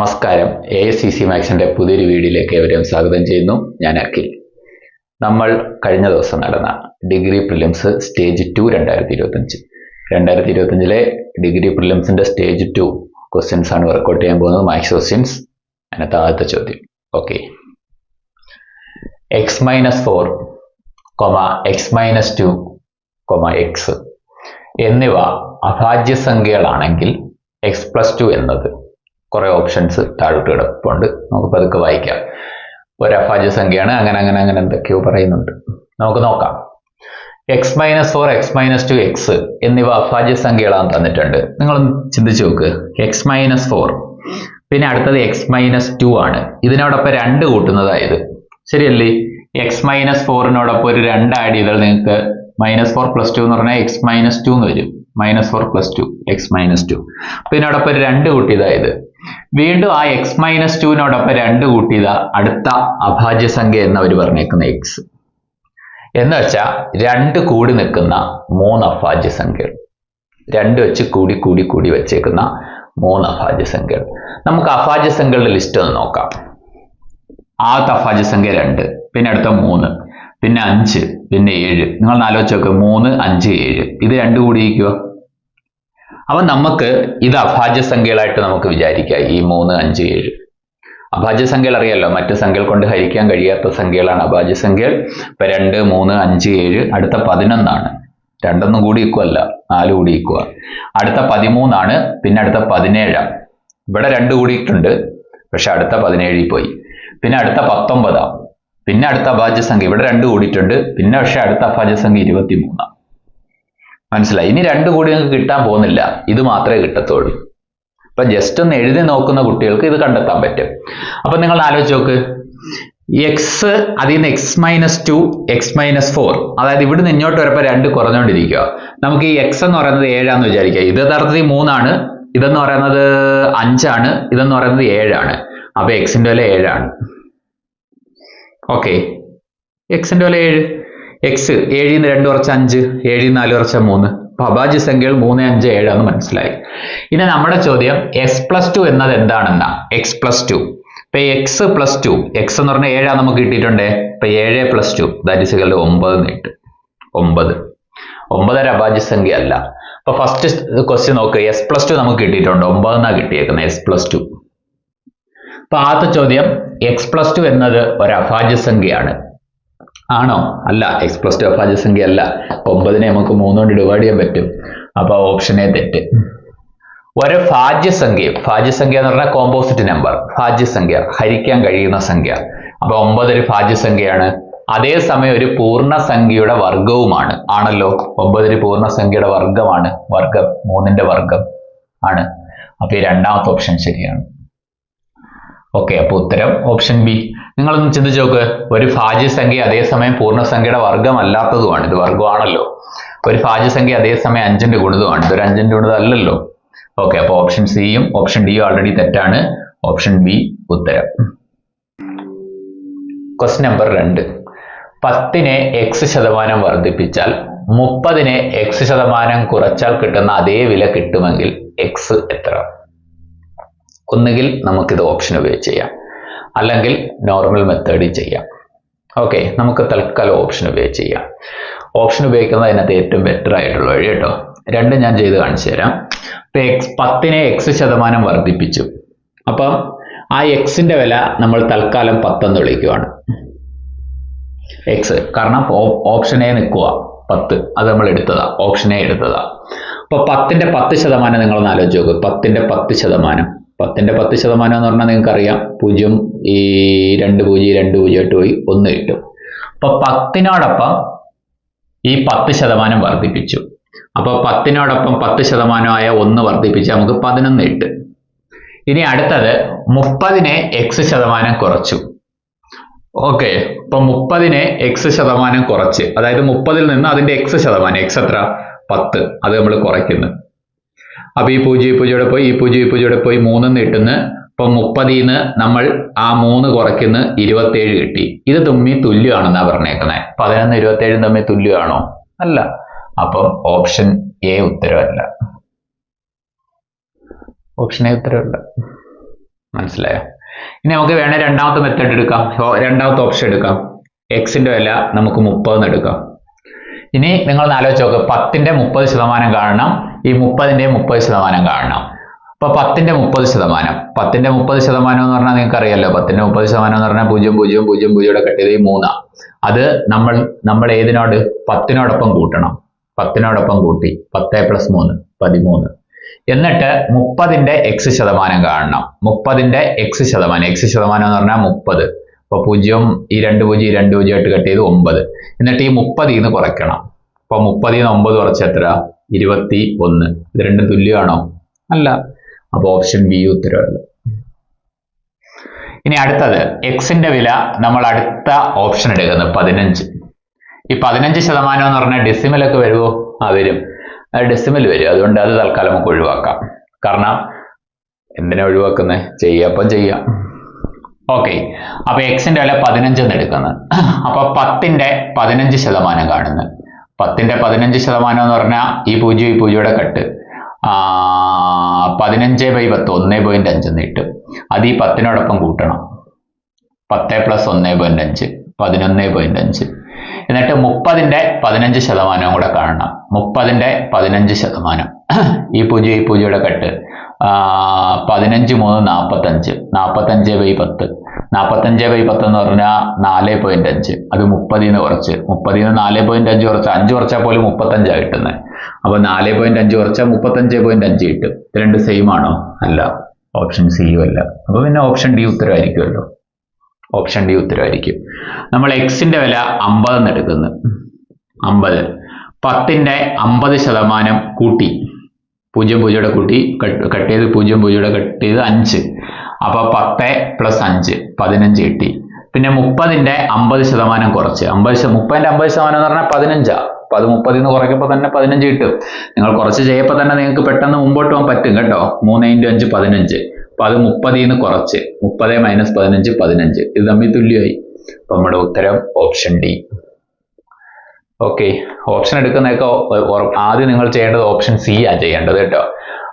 നമസ്കാരം. ASCC മാത്സിന്റെ പുതിയൊരു വീഡിയോയിലേക്ക് ഏവരെയും സ്വാഗതം ചെയ്യുന്നു. ഞാൻ അഖിൽ. നമ്മൾ കഴിഞ്ഞ ദിവസം നടന്ന ഡിഗ്രി പ്രിലിംസ് സ്റ്റേജ് 2 2025 ഡിഗ്രി പ്രിലിംസിന്റെ സ്റ്റേജ് 2 ക്വസ്റ്റ്യൻസ് ആണ് വർക്കൗട്ട് ചെയ്യാൻ പോകുന്നത്. Maths questions. അതിനകത്ത് ആദ്യത്തെ ചോദ്യം, ഓക്കെ, x-4, x-2, x എന്നിവ അഭാജ്യസംഖ്യകളാണെങ്കിൽ x+2 എന്നത്, കുറെ ഓപ്ഷൻസ് താഴോട്ട് കിടപ്പുണ്ട്, നമുക്ക് പതുക്കെ വായിക്കാം. ഒരു അഭാജ്യസംഖ്യയാണ്, അങ്ങനെ എന്തൊക്കെയോ പറയുന്നുണ്ട്, നമുക്ക് നോക്കാം. x-4, x-2, x എന്നിവ അഭാജ്യസംഖ്യകളാണ് തന്നിട്ടുണ്ട്. നിങ്ങളൊന്ന് ചിന്തിച്ചു നോക്ക്. x-4 പിന്നെ അടുത്തത് x-2 ആണ്. ഇതിനോടൊപ്പം 2 കൂട്ടുന്നതായത് ശരിയല്ലേ? x-4നോടൊപ്പം ഒരു 2 ആഡ് ചെയ്താൽ നിങ്ങൾക്ക് -4+2 എന്ന് പറഞ്ഞാൽ x-2 എന്ന് വരും. -4+2 x-2. ഇതിനോടൊപ്പം ഒരു 2 കൂട്ടിയതായത്. വീണ്ടും ആ x-2നോടൊപ്പം 2 കൂട്ടിയത അടുത്ത അഭാജ്യസംഖ്യ എന്നവർ പറഞ്ഞേക്കുന്ന x എന്ന് വെച്ചാൽ 2 കൂടി നിൽക്കുന്ന 3 അഭാജ്യസംഖ്യകൾ, 2 വെച്ച് കൂടി വെച്ചേക്കുന്ന 3 അഭാജ്യസംഖ്യകൾ. നമുക്ക് അഭാജ്യസംഖ്യകളുടെ ലിസ്റ്റ് ഒന്ന് നോക്കാം. ആദ്യത്തെ അഭാജ്യസംഖ്യ 2, പിന്നെ അടുത്ത 3, പിന്നെ 5, പിന്നെ 7. നിങ്ങൾ ആലോചിച്ച് നോക്ക്, 3, 5, 7 ഇത് 2 കൂടിയിരിക്കുക. അപ്പൊ നമുക്ക് ഇത് അഭാജ്യസംഖ്യകളായിട്ട് നമുക്ക് വിചാരിക്കാം. ഈ 3, 5, 7 അഭാജ്യസംഖ്യകൾ അറിയാലോ, മറ്റു സംഖ്യകൾ കൊണ്ട് ഹരിക്കാൻ കഴിയാത്ത സംഖ്യകളാണ് അഭാജ്യസംഖ്യകൾ. ഇപ്പൊ 2, 3, 5, 7 അടുത്ത 11 ആണ്. 2 കൂടി ഇക്കുവല്ല, 4 കൂടി ഇക്കുക. അടുത്ത 13 ആണ്, പിന്നെ അടുത്ത 17. ഇവിടെ 2 കൂടിയിട്ടുണ്ട്, പക്ഷെ അടുത്ത 17 പോയി. പിന്നെ അടുത്ത 19, പിന്നെ അടുത്ത അഭാജ്യസംഖ്യ ഇവിടെ 2 കൂടിയിട്ടുണ്ട്, പിന്നെ പക്ഷെ അടുത്ത അഭാജ്യസംഖ്യ 23. മനസ്സിലായി? ഇനി 2 കൂടി നിങ്ങൾക്ക് കിട്ടാൻ പോകുന്നില്ല, ഇത് മാത്രമേ കിട്ടത്തുള്ളൂ. അപ്പൊ ജസ്റ്റ് ഒന്ന് എഴുതി നോക്കുന്ന കുട്ടികൾക്ക് ഇത് കണ്ടെത്താൻ പറ്റും. അപ്പൊ നിങ്ങൾ ആലോചിച്ച് നോക്ക്, x അതിൽ നിന്ന് x-2, x-4, അതായത് ഇവിടുന്ന് ഇങ്ങോട്ട് വരപ്പോ 2 കുറഞ്ഞുകൊണ്ടിരിക്കുക. നമുക്ക് ഈ x എന്ന് പറയുന്നത് 7 വിചാരിക്കുക. ഇത് യഥാർത്ഥത്തിൽ 3 ആണ്, ഇതെന്ന് പറയുന്നത് 5 ആണ്, ഇതെന്ന് പറയുന്നത് 7 ആണ്. അപ്പൊ x-ന്റെ വില 7 ആണ്. ഓക്കെ, x-ന്റെ വില 7. x 7 ന്ന് 2 കുറച്ച 5, 7 ന്ന് 4 കുറച്ച 3. അപ്പൊ അഭാജ്യസംഖ്യകൾ 3, 5, 7 ആണെന്ന് മനസ്സിലായി. ഇനി നമ്മുടെ ചോദ്യം x+2 എന്നത് എന്താണെന്നാ. x+2 ഇപ്പൊ x+2, x എന്ന് പറഞ്ഞാൽ 7 നമുക്ക് കിട്ടിയിട്ടുണ്ട്. ഇപ്പൊ 7+2 ദാറ്റ് ഈസ് ഈക്വൽ ടു 9 എന്ന് കിട്ടും. 9 ഒരു അഭാജ്യസംഖ്യ അല്ല. അപ്പൊ ഫസ്റ്റ് ക്വസ്റ്റ്യൻ നോക്ക്, s+2 നമുക്ക് കിട്ടിയിട്ടുണ്ട്, 9 എന്നാ കിട്ടിയേക്കുന്നത് s+2. അപ്പൊ ആദ്യത്തെ ചോദ്യം, x+2 എന്നത് ഒരു അഭാജ്യസംഖ്യയാണ് ആണോ? അല്ല, x+2 അഭാജ്യസംഖ്യ അല്ല. 9നെ നമുക്ക് 3 കൊണ്ട് ഡിവൈഡ് ചെയ്യാൻ പറ്റും. അപ്പൊ ഓപ്ഷനെ തെറ്റ്. ഒരു ഭാജ്യസംഖ്യ എന്ന് പറഞ്ഞാൽ കോമ്പോസിറ്റ് നമ്പർ, ഭാജ്യസംഖ്യ, ഹരിക്കാൻ കഴിയുന്ന സംഖ്യ. അപ്പൊ 9 ഒരു ഭാജ്യസംഖ്യയാണ്. അതേസമയം ഒരു പൂർണ്ണസംഖ്യയുടെ വർഗവുമാണ്. ആണല്ലോ, 9 ഒരു പൂർണ്ണസംഖ്യയുടെ വർഗമാണ്. വർഗം 3ന്റെ വർഗം ആണ്. അപ്പൊ ഈ രണ്ടാമത്തെ ഓപ്ഷൻ ശരിയാണ്. ഓക്കെ, അപ്പൊ ഉത്തരം ഓപ്ഷൻ ബി. നിങ്ങളൊന്ന് ചിന്തിച്ചു നോക്ക്, ഒരു ഭാജ്യസംഖ്യ അതേസമയം പൂർണ്ണസംഖ്യയുടെ വർഗമല്ലാത്തതുമാണ്. ഇത് വർഗമാണല്ലോ. ഒരു ഭാജ്യസംഖ്യ അതേസമയം 5ന്റെ ഗുണിതമാണ്. ഇതൊരു 5ന്റെ ഗുണിതം അല്ലല്ലോ. ഓക്കെ, അപ്പൊ ഓപ്ഷൻ സിയും ഓപ്ഷൻ ഡിയും ഓൾറെഡി തെറ്റാണ്. ഓപ്ഷൻ ബി ഉത്തരം. Question number 2. 10നെ x% വർദ്ധിപ്പിച്ചാൽ 30നെ x% കുറച്ചാൽ കിട്ടുന്ന അതേ വില കിട്ടുമെങ്കിൽ x എത്ര? ഒന്നുകിൽ നമുക്കിത് ഓപ്ഷൻ ഉപയോഗിച്ച് ചെയ്യാം, അല്ലെങ്കിൽ നോർമൽ മെത്തേഡിൽ ചെയ്യാം. ഓക്കെ, നമുക്ക് തൽക്കാലം ഓപ്ഷൻ ഉപയോഗിച്ച് ചെയ്യാം. ഓപ്ഷൻ ഉപയോഗിക്കുന്നത് അതിനകത്ത് ഏറ്റവും ബെറ്റർ ആയിട്ടുള്ള വഴി കേട്ടോ. രണ്ടും ഞാൻ ചെയ്ത് കാണിച്ചു തരാം. ഇപ്പൊ 10നെ x% വർദ്ധിപ്പിച്ചു. അപ്പം ആ x-ന്റെ വില നമ്മൾ തൽക്കാലം 10 എന്ന് വിളിക്കുവാണ്. x കാരണം ഓപ്ഷനെ നിൽക്കുക 10, അത് നമ്മൾ എടുത്തതാ, ഓപ്ഷനെ എടുത്തതാ. അപ്പൊ 10ന്റെ 10% നിങ്ങളൊന്ന് ആലോചിച്ച് നോക്ക്. 10ന്റെ 10%, 10ന്റെ 10% എന്ന് പറഞ്ഞാൽ നിങ്ങൾക്ക് അറിയാം, 0 ഈ 2 0 2 0 ആയിട്ട് പോയി 1 കിട്ടും. അപ്പൊ 10നോടൊപ്പം ഈ 10% വർദ്ധിപ്പിച്ചു. അപ്പൊ 10നോടൊപ്പം 10% 1 വർദ്ധിപ്പിച്ച് നമുക്ക് 11 കിട്ടും. ഇനി അടുത്തത് 30നെ x% കുറച്ചു. ഓക്കെ, ഇപ്പൊ 30നെ x% കുറച്ച്, അതായത് 30ൽ നിന്ന് അതിന്റെ x%, x എത്ര? 10, അത് നമ്മൾ കുറയ്ക്കുന്നു. അപ്പൊ ഈ 0 0 പോയി, ഈ 0 പോയി 3 കിട്ടുന്നു. ഇപ്പൊ 30ൽ നിന്ന് നമ്മൾ ആ 3 കുറയ്ക്കുന്ന 27 കിട്ടി. ഇത് തമ്മിൽ തുല്യമാണെന്നാ പറഞ്ഞേക്കുന്നത്. 11 27 തമ്മിൽ തുല്യമാണോ? അല്ല. അപ്പം ഓപ്ഷൻ എ ഉത്തരവല്ല. ഓപ്ഷൻ എ ഉത്തരവല്ല. മനസ്സിലായോ? ഇനി നമുക്ക് വേണേൽ രണ്ടാമത്തെ മെത്തേഡ് എടുക്കാം, രണ്ടാമത്തെ ഓപ്ഷൻ എടുക്കാം. എക്സിന്റെ വില നമുക്ക് 30 എടുക്കാം. ഇനി നിങ്ങൾ ആലോചിച്ച് നോക്ക്, 10ന്റെ 30% കാണണം, ഈ 30ന്റെ 30% കാണണം. അപ്പൊ 10ന്റെ 30%, 10ന്റെ 30% എന്ന് പറഞ്ഞാൽ നിങ്ങൾക്ക് അറിയാലോ, 10ന്റെ 30% എന്ന് പറഞ്ഞാൽ 0 0 0 0 കട്ട് ചെയ്ത് 3. അത് നമ്മൾ ഏതിനോട് 10നോടൊപ്പം കൂട്ടണം. 10നോടൊപ്പം കൂട്ടി 10 + 3 13. എന്നിട്ട് 30ന്റെ x% കാണണം. 30ന്റെ x% എന്ന് പറഞ്ഞാൽ 30. അപ്പൊ 0 ഈ 2 0 ഈ 2 0 ആയിട്ട് കട്ട് ചെയ്ത് 9. എന്നിട്ട് ഈ 30 നിന്ന് കുറയ്ക്കണം. അപ്പൊ 30 9 കുറച്ച് എത്ര? 21. ഇത് രണ്ടും തുല്യമാണോ? അല്ല. അപ്പൊ ഓപ്ഷൻ ബി ഉത്തരവല്ല. ഇനി അടുത്തത് എക്സിന്റെ വില നമ്മൾ അടുത്ത ഓപ്ഷൻ എടുക്കുന്നത് 15. ഈ 15% എന്ന് പറഞ്ഞാൽ ഡെസിമലൊക്കെ വരുമോ? വരും, ഡെസിമൽ വരും. അതുകൊണ്ട് അത് തൽക്കാലം നമുക്ക് ഒഴിവാക്കാം. കാരണം എന്തിനാ ഒഴിവാക്കുന്നത്? ചെയ്യാം. ഓക്കെ, അപ്പൊ എക്സിന്റെ വില 15 എന്ന് എടുക്കുന്നത്. അപ്പൊ 10ന്റെ 15% കാണുന്നത്. 10ന്റെ 15% എന്ന് പറഞ്ഞാൽ ഈ 0 ഈ 0യുടെ കട്ട് 15/10 1.5 എന്ന് കിട്ടും. അത് ഈ 10നോടൊപ്പം കൂട്ടണം. 10 + 1.5 11.5. എന്നിട്ട് 30ന്റെ 15% കൂടെ കാണണം. 30ന്റെ 15%, ഈ 0 ഈ 0യുടെ കട്ട് 15 3 45 45/10. 45/10 എന്ന് പറഞ്ഞാൽ 4.5. അത് 30ന്ന് കുറച്ച് 30ന്ന് 4.5 കുറച്ച് 5 കുറച്ചാൽ പോലും 35 കിട്ടുന്നത്. അപ്പൊ 4.5 കുറച്ചാൽ 35.5 കിട്ടും. ഇത് രണ്ട് സെയിം ആണോ? അല്ല. ഓപ്ഷൻ സിയും അല്ല. അപ്പൊ പിന്നെ ഓപ്ഷൻ ഡി ഉത്തരവായിരിക്കുമല്ലോ. ഓപ്ഷൻ ഡി ഉത്തരവായിരിക്കും. നമ്മൾ എക്സിന്റെ വില 50 എന്ന് എടുക്കുന്നു. 50. 10ന്റെ 50% കൂട്ടി 0 0യുടെ കൂട്ടി കട്ട് ചെയ്ത് 0 0യുടെ കട്ട് ചെയ്ത് 5. അപ്പൊ 10 + 5 15 കിട്ടി. പിന്നെ 30ന്റെ 50% കുറച്ച് 30ന്റെ 50% എന്ന് പറഞ്ഞാൽ 15. അപ്പൊ അത് 30ന്ന് കുറയ്ക്കുമ്പോൾ തന്നെ 15 കിട്ടും. നിങ്ങൾ കുറച്ച് ചെയ്യുമ്പോൾ തന്നെ നിങ്ങൾക്ക് പെട്ടെന്ന് മുമ്പോട്ട് പോകാൻ പറ്റും കേട്ടോ. 3 × 5 15. അപ്പൊ അത് 30ന്ന് കുറച്ച് 30 - 15 15. ഇത് തമ്മിൽ തുല്യമായി. അപ്പൊ നമ്മുടെ ഉത്തരം ഓപ്ഷൻ ഡി. ഓക്കെ, ഓപ്ഷൻ എടുക്കുന്നതൊക്കെ ആദ്യം നിങ്ങൾ ചെയ്യേണ്ടത് ഓപ്ഷൻ സി ആ ചെയ്യേണ്ടത് കേട്ടോ.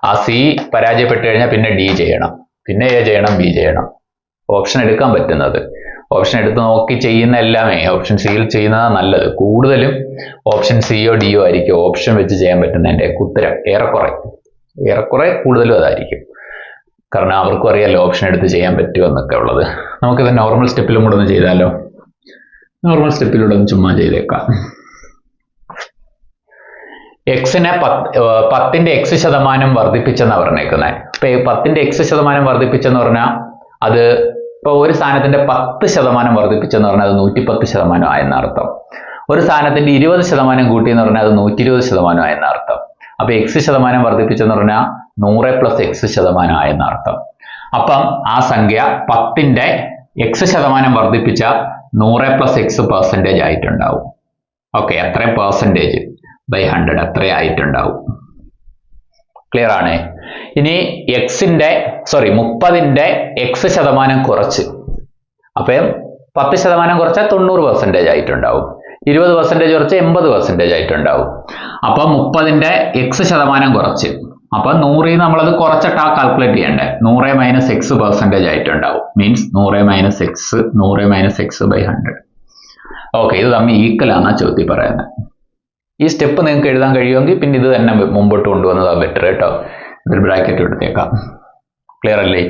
ആ സി പരാജയപ്പെട്ട് കഴിഞ്ഞാൽ പിന്നെ ഡി ചെയ്യണം, പിന്നെ എ ചെയ്യണം, ബി ചെയ്യണം. ഓപ്ഷൻ എടുക്കാൻ പറ്റുന്നത് ഓപ്ഷൻ എടുത്ത് നോക്കി ചെയ്യുന്ന എല്ലാമേ ഓപ്ഷൻ സിയിൽ ചെയ്യുന്നതാണ് നല്ലത്. കൂടുതലും ഓപ്ഷൻ സിയോ ഡിയോ ആയിരിക്കും ഓപ്ഷൻ വെച്ച് ചെയ്യാൻ പറ്റുന്നതിന്റെ ഉത്തരം. ഏറെക്കുറെ കൂടുതലും അതായിരിക്കും. കാരണം അവർക്കും അറിയാലോ ഓപ്ഷൻ എടുത്ത് ചെയ്യാൻ പറ്റുമോ എന്നൊക്കെ ഉള്ളത്. നമുക്കിത് നോർമൽ സ്റ്റെപ്പിലും കൂടെ ഒന്ന് ചെയ്താലോ? നോർമൽ സ്റ്റെപ്പിലൂടെ ഒന്ന് ചുമ്മാ ചെയ്തേക്കാം. എക്സിനെ 10ന്റെ x% വർദ്ധിപ്പിച്ചെന്നാണ് പറഞ്ഞേക്കുന്നത്. ഇപ്പൊ 10ന്റെ x% വർദ്ധിപ്പിച്ചെന്ന് പറഞ്ഞാൽ അത് ഇപ്പൊ ഒരു സാധനത്തിന്റെ 10% വർദ്ധിപ്പിച്ചെന്ന് പറഞ്ഞാൽ അത് 110% ആയെന്ന അർത്ഥം. ഒരു സാധനത്തിന്റെ 20% കൂട്ടി എന്ന് പറഞ്ഞാൽ അത് 120% ആയെന്ന അർത്ഥം. അപ്പൊ x% വർദ്ധിപ്പിച്ചെന്ന് പറഞ്ഞാൽ 100 + x% ആയെന്ന അർത്ഥം. അപ്പം ആ സംഖ്യ 10ന്റെ x% വർദ്ധിപ്പിച്ച 100 + x% ആയിട്ടുണ്ടാവും. ഓക്കെ, അത്രയും %/100 അത്ര ആയിട്ടുണ്ടാവും. ക്ലിയർ ആണ്? ഇനി 30ന്റെ x% കുറച്ച്, അപ്പം 10% കുറച്ചാൽ 90% ആയിട്ടുണ്ടാവും. 20% കുറച്ച് 80% ആയിട്ടുണ്ടാവും. അപ്പൊ 30ന്റെ x% കുറച്ച്, അപ്പൊ 100 നമ്മളത് കുറച്ചിട്ടാ കാൽക്കുലേറ്റ് ചെയ്യണ്ടേ. 100 - x% ആയിട്ടുണ്ടാവും. Means 100 - x 100 - x/100. ഓക്കെ, ഇത് തമ്മിൽ ഈക്വൽ ആണെന്നാ ചോദ്യം പറയുന്നത്. ഈ സ്റ്റെപ്പ് നിങ്ങൾക്ക് എഴുതാൻ കഴിയുമെങ്കിൽ പിന്നെ ഇത് തന്നെ മുമ്പോട്ട് കൊണ്ടുവന്നതാണ് ബെറ്റർ കേട്ടോ. ഇതൊരു ബ്രാക്കറ്റ് എടുത്തേക്കാം. ക്ലിയർ അല്ലേ?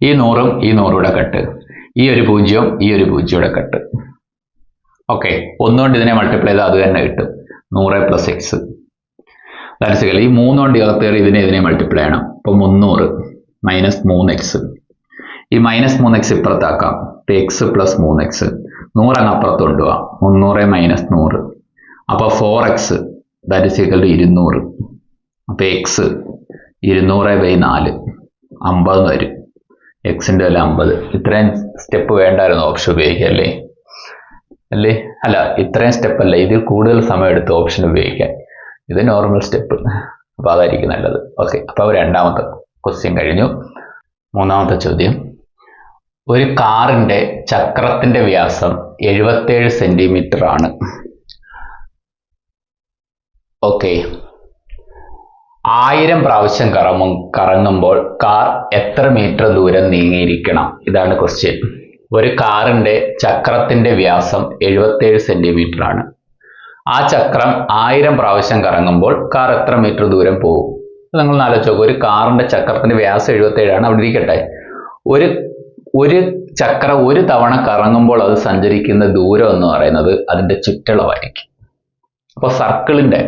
ഈ 100ഉം ഈ 100യുടെ കട്ട്, ഈ ഒരു 0ഉം ഈ ഒരു 0യുടെ കട്ട്. ഓക്കെ, ഒന്നുകൊണ്ട് ഇതിനെ മൾട്ടിപ്ലൈ ചെയ്താൽ അത് തന്നെ കിട്ടും. 100 + x. ഈ 3 കൊണ്ട് അകത്ത് കയറി ഇതിനെ മൾട്ടിപ്ലൈ ചെയ്യണം. അപ്പൊ 300 - 3x. ഈ -3x ഇപ്പുറത്താക്കാം. x + 3x. 100 അങ്ങ് അപ്പുറത്ത് കൊണ്ടുപോവാം. 300 - 100. അപ്പൊ 4x = 200. അപ്പൊ x 200/4 50 വരും. എക്സിന്റെ വില 50. ഇത്രയും സ്റ്റെപ്പ് വേണ്ടായിരുന്നു ഓപ്ഷൻ ഉപയോഗിക്കാൻ അല്ലേ? അല്ല, ഇത്രയും സ്റ്റെപ്പ് അല്ല, ഇതിൽ കൂടുതൽ സമയം എടുത്ത് ഓപ്ഷൻ ഉപയോഗിക്കാൻ. ഇത് നോർമൽ സ്റ്റെപ്പ്. അപ്പൊ അതായിരിക്കും നല്ലത്. ഓക്കെ, അപ്പൊ രണ്ടാമത്തെ ക്വസ്റ്റ്യൻ കഴിഞ്ഞു. മൂന്നാമത്തെ ചോദ്യം. ഒരു കാറിന്റെ ചക്രത്തിന്റെ വ്യാസം 77 സെന്റിമീറ്റർ ആണ്. ഓക്കെ, 1000 പ്രാവശ്യം കറങ്ങുമ്പോൾ കാർ എത്ര മീറ്റർ ദൂരം നീങ്ങിയിരിക്കണം? ഇതാണ് ക്വസ്റ്റ്യൻ. ഒരു കാറിന്റെ ചക്രത്തിന്റെ വ്യാസം 77 സെന്റിമീറ്റർ ആണ്. ആ ചക്രം 1000 പ്രാവശ്യം കറങ്ങുമ്പോൾ കാർ എത്ര മീറ്റർ ദൂരം പോകും? നിങ്ങൾ ആലോചിച്ച് നോക്കുക. ഒരു കാറിന്റെ ചക്രത്തിന്റെ വ്യാസം 77 ആണ്. അവിടെ ഇരിക്കട്ടെ. ഒരു ചക്രം ഒരു തവണ കറങ്ങുമ്പോൾ അത് സഞ്ചരിക്കുന്ന ദൂരം എന്ന് പറയുന്നത് അതിന്റെ ചുറ്റളവായിരിക്കും. അപ്പൊ സർക്കിളിന്റെ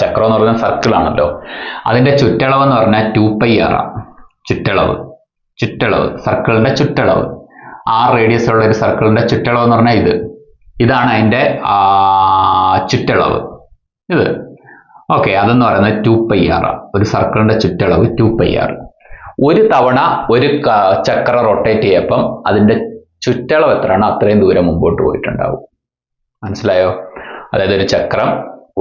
ചക്രം എന്ന് പറഞ്ഞാൽ സർക്കിൾ ആണല്ലോ, അതിന്റെ ചുറ്റളവ് എന്ന് പറഞ്ഞാൽ 2πr ആണ്. ചുറ്റളവ് സർക്കിളിന്റെ ചുറ്റളവ്, 6 റേഡിയസ് ഉള്ള ഒരു സർക്കിളിന്റെ ചുറ്റളവ് എന്ന് പറഞ്ഞാൽ ഇതാണ് അതിന്റെ ചുറ്റളവ്. ഇത് ഓക്കെ, അതെന്ന് പറയുന്നത് 2πr. ഒരു സർക്കിളിന്റെ ചുറ്റളവ് 2πr. ഒരു തവണ ഒരു ചക്രം റൊട്ടേറ്റ് ചെയ്യപ്പം അതിന്റെ ചുറ്റളവ് എത്രയാണോ അത്രയും ദൂരം മുമ്പോട്ട് പോയിട്ടുണ്ടാവും. മനസ്സിലായോ? അതായത് ഒരു ചക്രം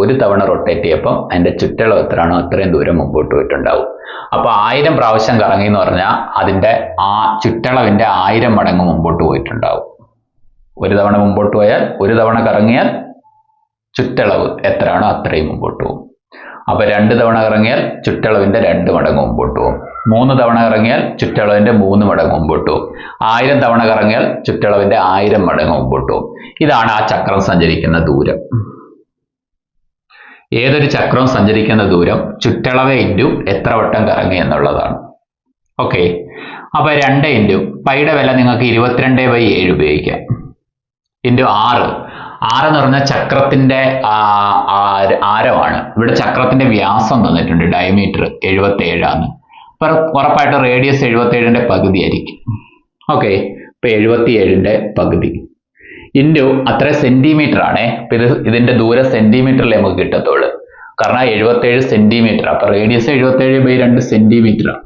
ഒരു തവണ റൊട്ടേറ്റ് ചെയ്യപ്പം അതിന്റെ ചുറ്റളവ് എത്രയാണോ അത്രയും ദൂരം മുമ്പോട്ട് പോയിട്ടുണ്ടാവും. അപ്പൊ 1000 പ്രാവശ്യം കറങ്ങി എന്ന് പറഞ്ഞാൽ അതിന്റെ ആ ചുറ്റളവിന്റെ 1000 മടങ്ങ് മുമ്പോട്ട് പോയിട്ടുണ്ടാവും. ഒരു തവണ മുമ്പോട്ട് പോയാൽ, ഒരു തവണ കറങ്ങിയാൽ ചുറ്റളവ് എത്രയാണോ അത്രയും മുമ്പോട്ട് പോകും. അപ്പൊ 2 തവണ കറങ്ങിയാൽ ചുറ്റളവിന്റെ 2 മടങ്ങ് മുമ്പോട്ട് പോകും. 3 തവണ കറങ്ങിയാൽ ചുറ്റളവിന്റെ 3 മടങ്ങ് മുമ്പോട്ട് പോകും. 1000 തവണ കറങ്ങിയാൽ ചുറ്റളവിന്റെ 1000 മടങ്ങ് മുമ്പോട്ട് പോകും. ഇതാണ് ആ ചക്രം സഞ്ചരിക്കുന്ന ദൂരം. ഏതൊരു ചക്രവും സഞ്ചരിക്കുന്ന ദൂരം ചുറ്റളവ് ഇൻറ്റു എത്ര വട്ടം കറങ്ങി എന്നുള്ളതാണ്. ഓക്കെ, അപ്പൊ 2 ഇൻറ്റു പൈയുടെ വില നിങ്ങൾക്ക് 22/7 ഉപയോഗിക്കാം. ഇൻറ്റു 6 എന്ന് പറഞ്ഞാൽ ചക്രത്തിന്റെ ആരമാണ്. ഇവിടെ ചക്രത്തിന്റെ വ്യാസം തന്നിട്ടുണ്ട്, ഡയമീറ്റർ 77 ആണ്. ഉറപ്പായിട്ട് റേഡിയസ് 77ന്റെ പകുതി ആയിരിക്കും. ഓക്കെ, ഇപ്പൊ 77ന്റെ പകുതി ഇൻറ്റു അത്ര സെന്റിമീറ്റർ ആണേ. ഇതിന്റെ ദൂരം സെന്റിമീറ്ററിൽ നമുക്ക് കിട്ടത്തുള്ളൂ, കാരണം 77 സെന്റിമീറ്റർ. അപ്പൊ റേഡിയസ് 77/2 സെന്റിമീറ്റർ ആണ്.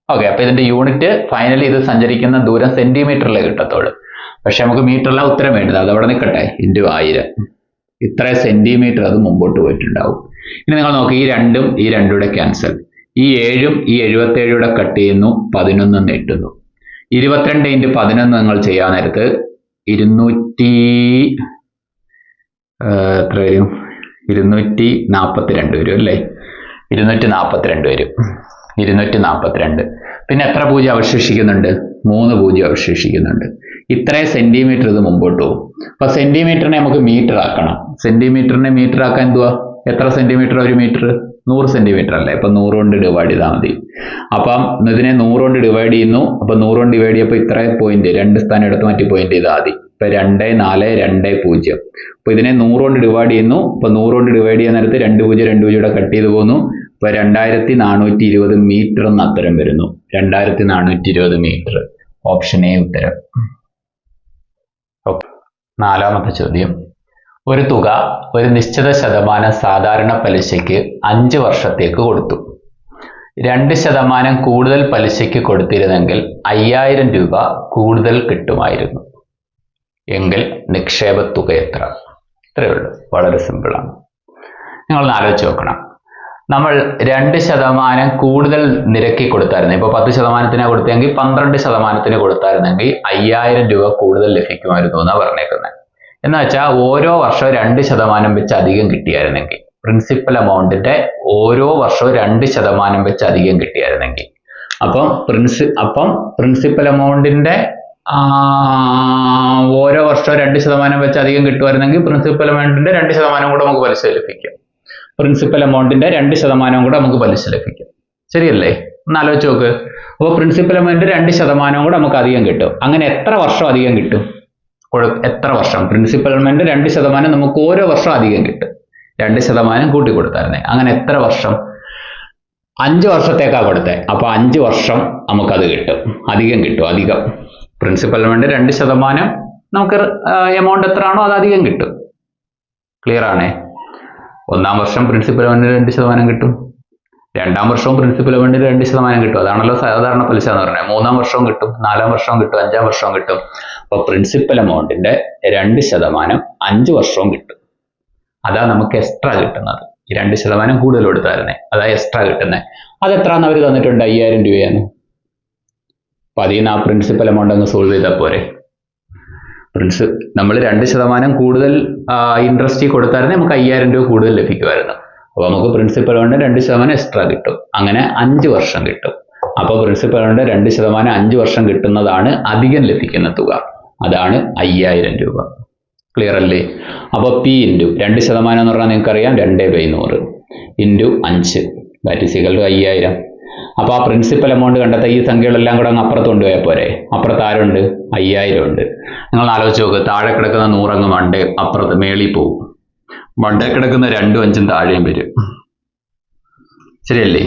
ഓക്കെ, അപ്പൊ ഇതിന്റെ യൂണിറ്റ് ഫൈനലി ഇത് സഞ്ചരിക്കുന്ന ദൂരം സെന്റിമീറ്ററിലേ കിട്ടത്തുള്ളൂ. പക്ഷെ നമുക്ക് മീറ്ററിലാണ് ഉത്തരം വേണ്ടത്, അതവിടെ നിൽക്കട്ടെ. ഇൻറ്റു 1000, ഇത്ര സെന്റിമീറ്റർ അത് മുമ്പോട്ട് പോയിട്ടുണ്ടാവും. ഇനി നിങ്ങൾ നോക്കി, ഈ 2ഉം ഈ 2 ക്യാൻസൽ. ഈ 7ഉം ഈ 77 കട്ട് ചെയ്യുന്നു, 11 എട്ടുന്നു. 22 ഇൻറ്റു 11 നിങ്ങൾ ചെയ്യാൻ നേരത്ത് 242 വരും അല്ലേ? 242 വരും. 242. പിന്നെ എത്ര പൂജ്യം അവശേഷിക്കുന്നുണ്ട്? 3 പൂജ്യം അവശേഷിക്കുന്നുണ്ട്. ഇത്രയും സെന്റിമീറ്റർ ഇത് മുമ്പോട്ട് പോകും. അപ്പൊ സെന്റിമീറ്ററിനെ നമുക്ക് മീറ്റർ ആക്കണം. സെന്റിമീറ്ററിനെ മീറ്റർ ആക്കാൻ എന്തുവാ? എത്ര സെന്റിമീറ്റർ ഒരു മീറ്റർ? 100 സെന്റിമീറ്റർ അല്ലേ? അപ്പൊ 100 കൊണ്ട് ഡിവൈഡ് ചെയ്താൽ മതി. അപ്പം ഇതിനെ 100 കൊണ്ട് ഡിവൈഡ് ചെയ്യുന്നു. അപ്പൊ 100 കൊണ്ട് ഡിവൈഡ് ചെയ്യുമ്പോൾ ഇത്രയും പോയിന്റ് 2 സ്ഥാനം എടുത്ത് മാറ്റി പോയിന്റ് ചെയ്താൽ മതി. ഇപ്പൊ 2, 4, 2, 0. അപ്പൊ ഇതിനെ 100 കൊണ്ട് ഡിവൈഡ് ചെയ്യുന്നു. അപ്പൊ 100 കൊണ്ട് ഡിവൈഡ് ചെയ്യുന്ന നേരത്ത് 2 0 2 0 കട്ട് ചെയ്ത് പോകുന്നു. അപ്പൊ 2420 മീറ്റർ എന്ന് ഉത്തരം വരുന്നു. 2420 മീറ്റർ. ഓപ്ഷൻ എ ഉത്തരം. ഓക്കെ, 4ാമത്തെ ചോദ്യം. ഒരു തുക ഒരു നിശ്ചിത ശതമാനം സാധാരണ പലിശയ്ക്ക് 5 വർഷത്തേക്ക് കൊടുത്തു. 2% കൂടുതൽ പലിശയ്ക്ക് കൊടുത്തിരുന്നെങ്കിൽ 5000 രൂപ കൂടുതൽ കിട്ടുമായിരുന്നു എങ്കിൽ നിക്ഷേപ തുക എത്ര? ഇത്രയേ ഉള്ളൂ, വളരെ സിമ്പിളാണ്. നിങ്ങളൊന്ന് ആലോചിച്ച് നോക്കണം. നമ്മൾ 2% കൂടുതൽ നിരക്കി കൊടുത്തായിരുന്നു. ഇപ്പൊ 10% കൊടുത്തെങ്കിൽ 12% കൊടുത്തായിരുന്നെങ്കിൽ 5000 രൂപ കൂടുതൽ ലഭിക്കുമായിരുന്നു എന്നാണ് പറഞ്ഞേക്കുന്നത്. എന്ന് വെച്ചാൽ ഓരോ വർഷവും 2% വെച്ച് അധികം കിട്ടിയായിരുന്നെങ്കിൽ, പ്രിൻസിപ്പൽ എമൗണ്ടിന്റെ ഓരോ വർഷവും 2% വെച്ച് അധികം കിട്ടിയായിരുന്നെങ്കിൽ, അപ്പം പ്രിൻസിപ്പൽ എമൗണ്ടിന്റെ ഓരോ വർഷവും 2% വെച്ച് അധികം കിട്ടുമായിരുന്നെങ്കിൽ പ്രിൻസിപ്പൽ എമൗണ്ടിന്റെ 2% കൂടെ നമുക്ക് പലിശ ലഭിക്കും. പ്രിൻസിപ്പൽ എമൗണ്ടിന്റെ 2% കൂടെ നമുക്ക് പലിശ ലഭിക്കും. ശരിയല്ലേ? ഒന്ന് ആലോചിച്ച് നോക്ക്. അപ്പോൾ പ്രിൻസിപ്പൽ എമൗണ്ട് 2% കൂടെ നമുക്ക് അധികം കിട്ടും. അങ്ങനെ എത്ര വർഷം അധികം കിട്ടും? എത്ര വർഷം? പ്രിൻസിപ്പൽ എമൗണ്ട് 2% നമുക്ക് ഓരോ വർഷം അധികം കിട്ടും. 2% കൂട്ടി കൊടുത്തായിരുന്നേ. അങ്ങനെ എത്ര വർഷം? 5 വർഷത്തേക്കാണ് കൊടുത്തത്. അപ്പൊ 5 വർഷം നമുക്കത് കിട്ടും, അധികം കിട്ടും. അധികം പ്രിൻസിപ്പൽ എമൗണ്ട് 2% നമുക്ക് എമൗണ്ട് എത്രയാണോ അത് അധികം കിട്ടും. ക്ലിയർ ആണേ? 1-ാം വർഷം പ്രിൻസിപ്പൽ എമൗണ്ടിന് 2% കിട്ടും. 2-ാം വർഷവും പ്രിൻസിപ്പൽ എമൗണ്ടിന് 2% കിട്ടും. അതാണല്ലോ സാധാരണ പലിശ എന്ന് പറഞ്ഞത്. 3-ാം വർഷവും കിട്ടും, 4-ാം വർഷവും കിട്ടും, 5-ാം വർഷവും കിട്ടും. അപ്പൊ പ്രിൻസിപ്പൽ എമൗണ്ടിന്റെ 2% 5 വർഷവും കിട്ടും. അതാ നമുക്ക് എക്സ്ട്രാ കിട്ടുന്നത്. 2% കൂടുതൽ കൊടുത്തായിരുന്നേ, അതാ എക്സ്ട്രാ കിട്ടുന്നത്. അതെത്രാന്ന് അവർ തന്നിട്ടുണ്ട്? 5000 രൂപയാണ്. അപ്പൊ അതിൽ നിന്ന് ആ പ്രിൻസിപ്പൽ എമൗണ്ട് അങ്ങ് സോൾവ് ചെയ്താൽ പോരെ? നമ്മൾ 2% കൂടുതൽ ഇൻട്രസ്റ്റ് കൊടുത്തായിരുന്നേ നമുക്ക് 5000 രൂപ കൂടുതൽ ലഭിക്കുമായിരുന്നു. അപ്പോൾ നമുക്ക് പ്രിൻസിപ്പൽ കൊണ്ട് 2% എക്സ്ട്രാ കിട്ടും. അങ്ങനെ 5 വർഷം കിട്ടും. അപ്പോൾ പ്രിൻസിപ്പൽ കൊണ്ട് 2% 5 വർഷം കിട്ടുന്നതാണ് അധികം ലഭിക്കുന്ന തുക. അതാണ് 5000 രൂപ. ക്ലിയർ അല്ലേ? അപ്പോൾ പി ഇൻറ്റു 2% എന്ന് പറഞ്ഞാൽ നിങ്ങൾക്കറിയാം 2/100 into 5 that is equal to 5000. അപ്പോൾ ആ പ്രിൻസിപ്പൽ എമൗണ്ട് കണ്ടെത്താൻ ഈ സംഖ്യകളെല്ലാം കൂടെ അങ്ങ് അപ്പുറത്ത് കൊണ്ടുപോയാൽ പോരെ. അപ്പുറത്ത് ആരുണ്ട്? 5000 ഉണ്ട്. നിങ്ങൾ ആലോചിച്ച് നോക്ക്, താഴെ കിടക്കുന്ന 100 അങ്ങ് മണ്ടേ അപ്പുറത്ത് മേളിൽ പോകും. മണ്ടേ കിടക്കുന്ന 2ഉം 5ഉം താഴെയും വരും. ശരിയല്ലേ?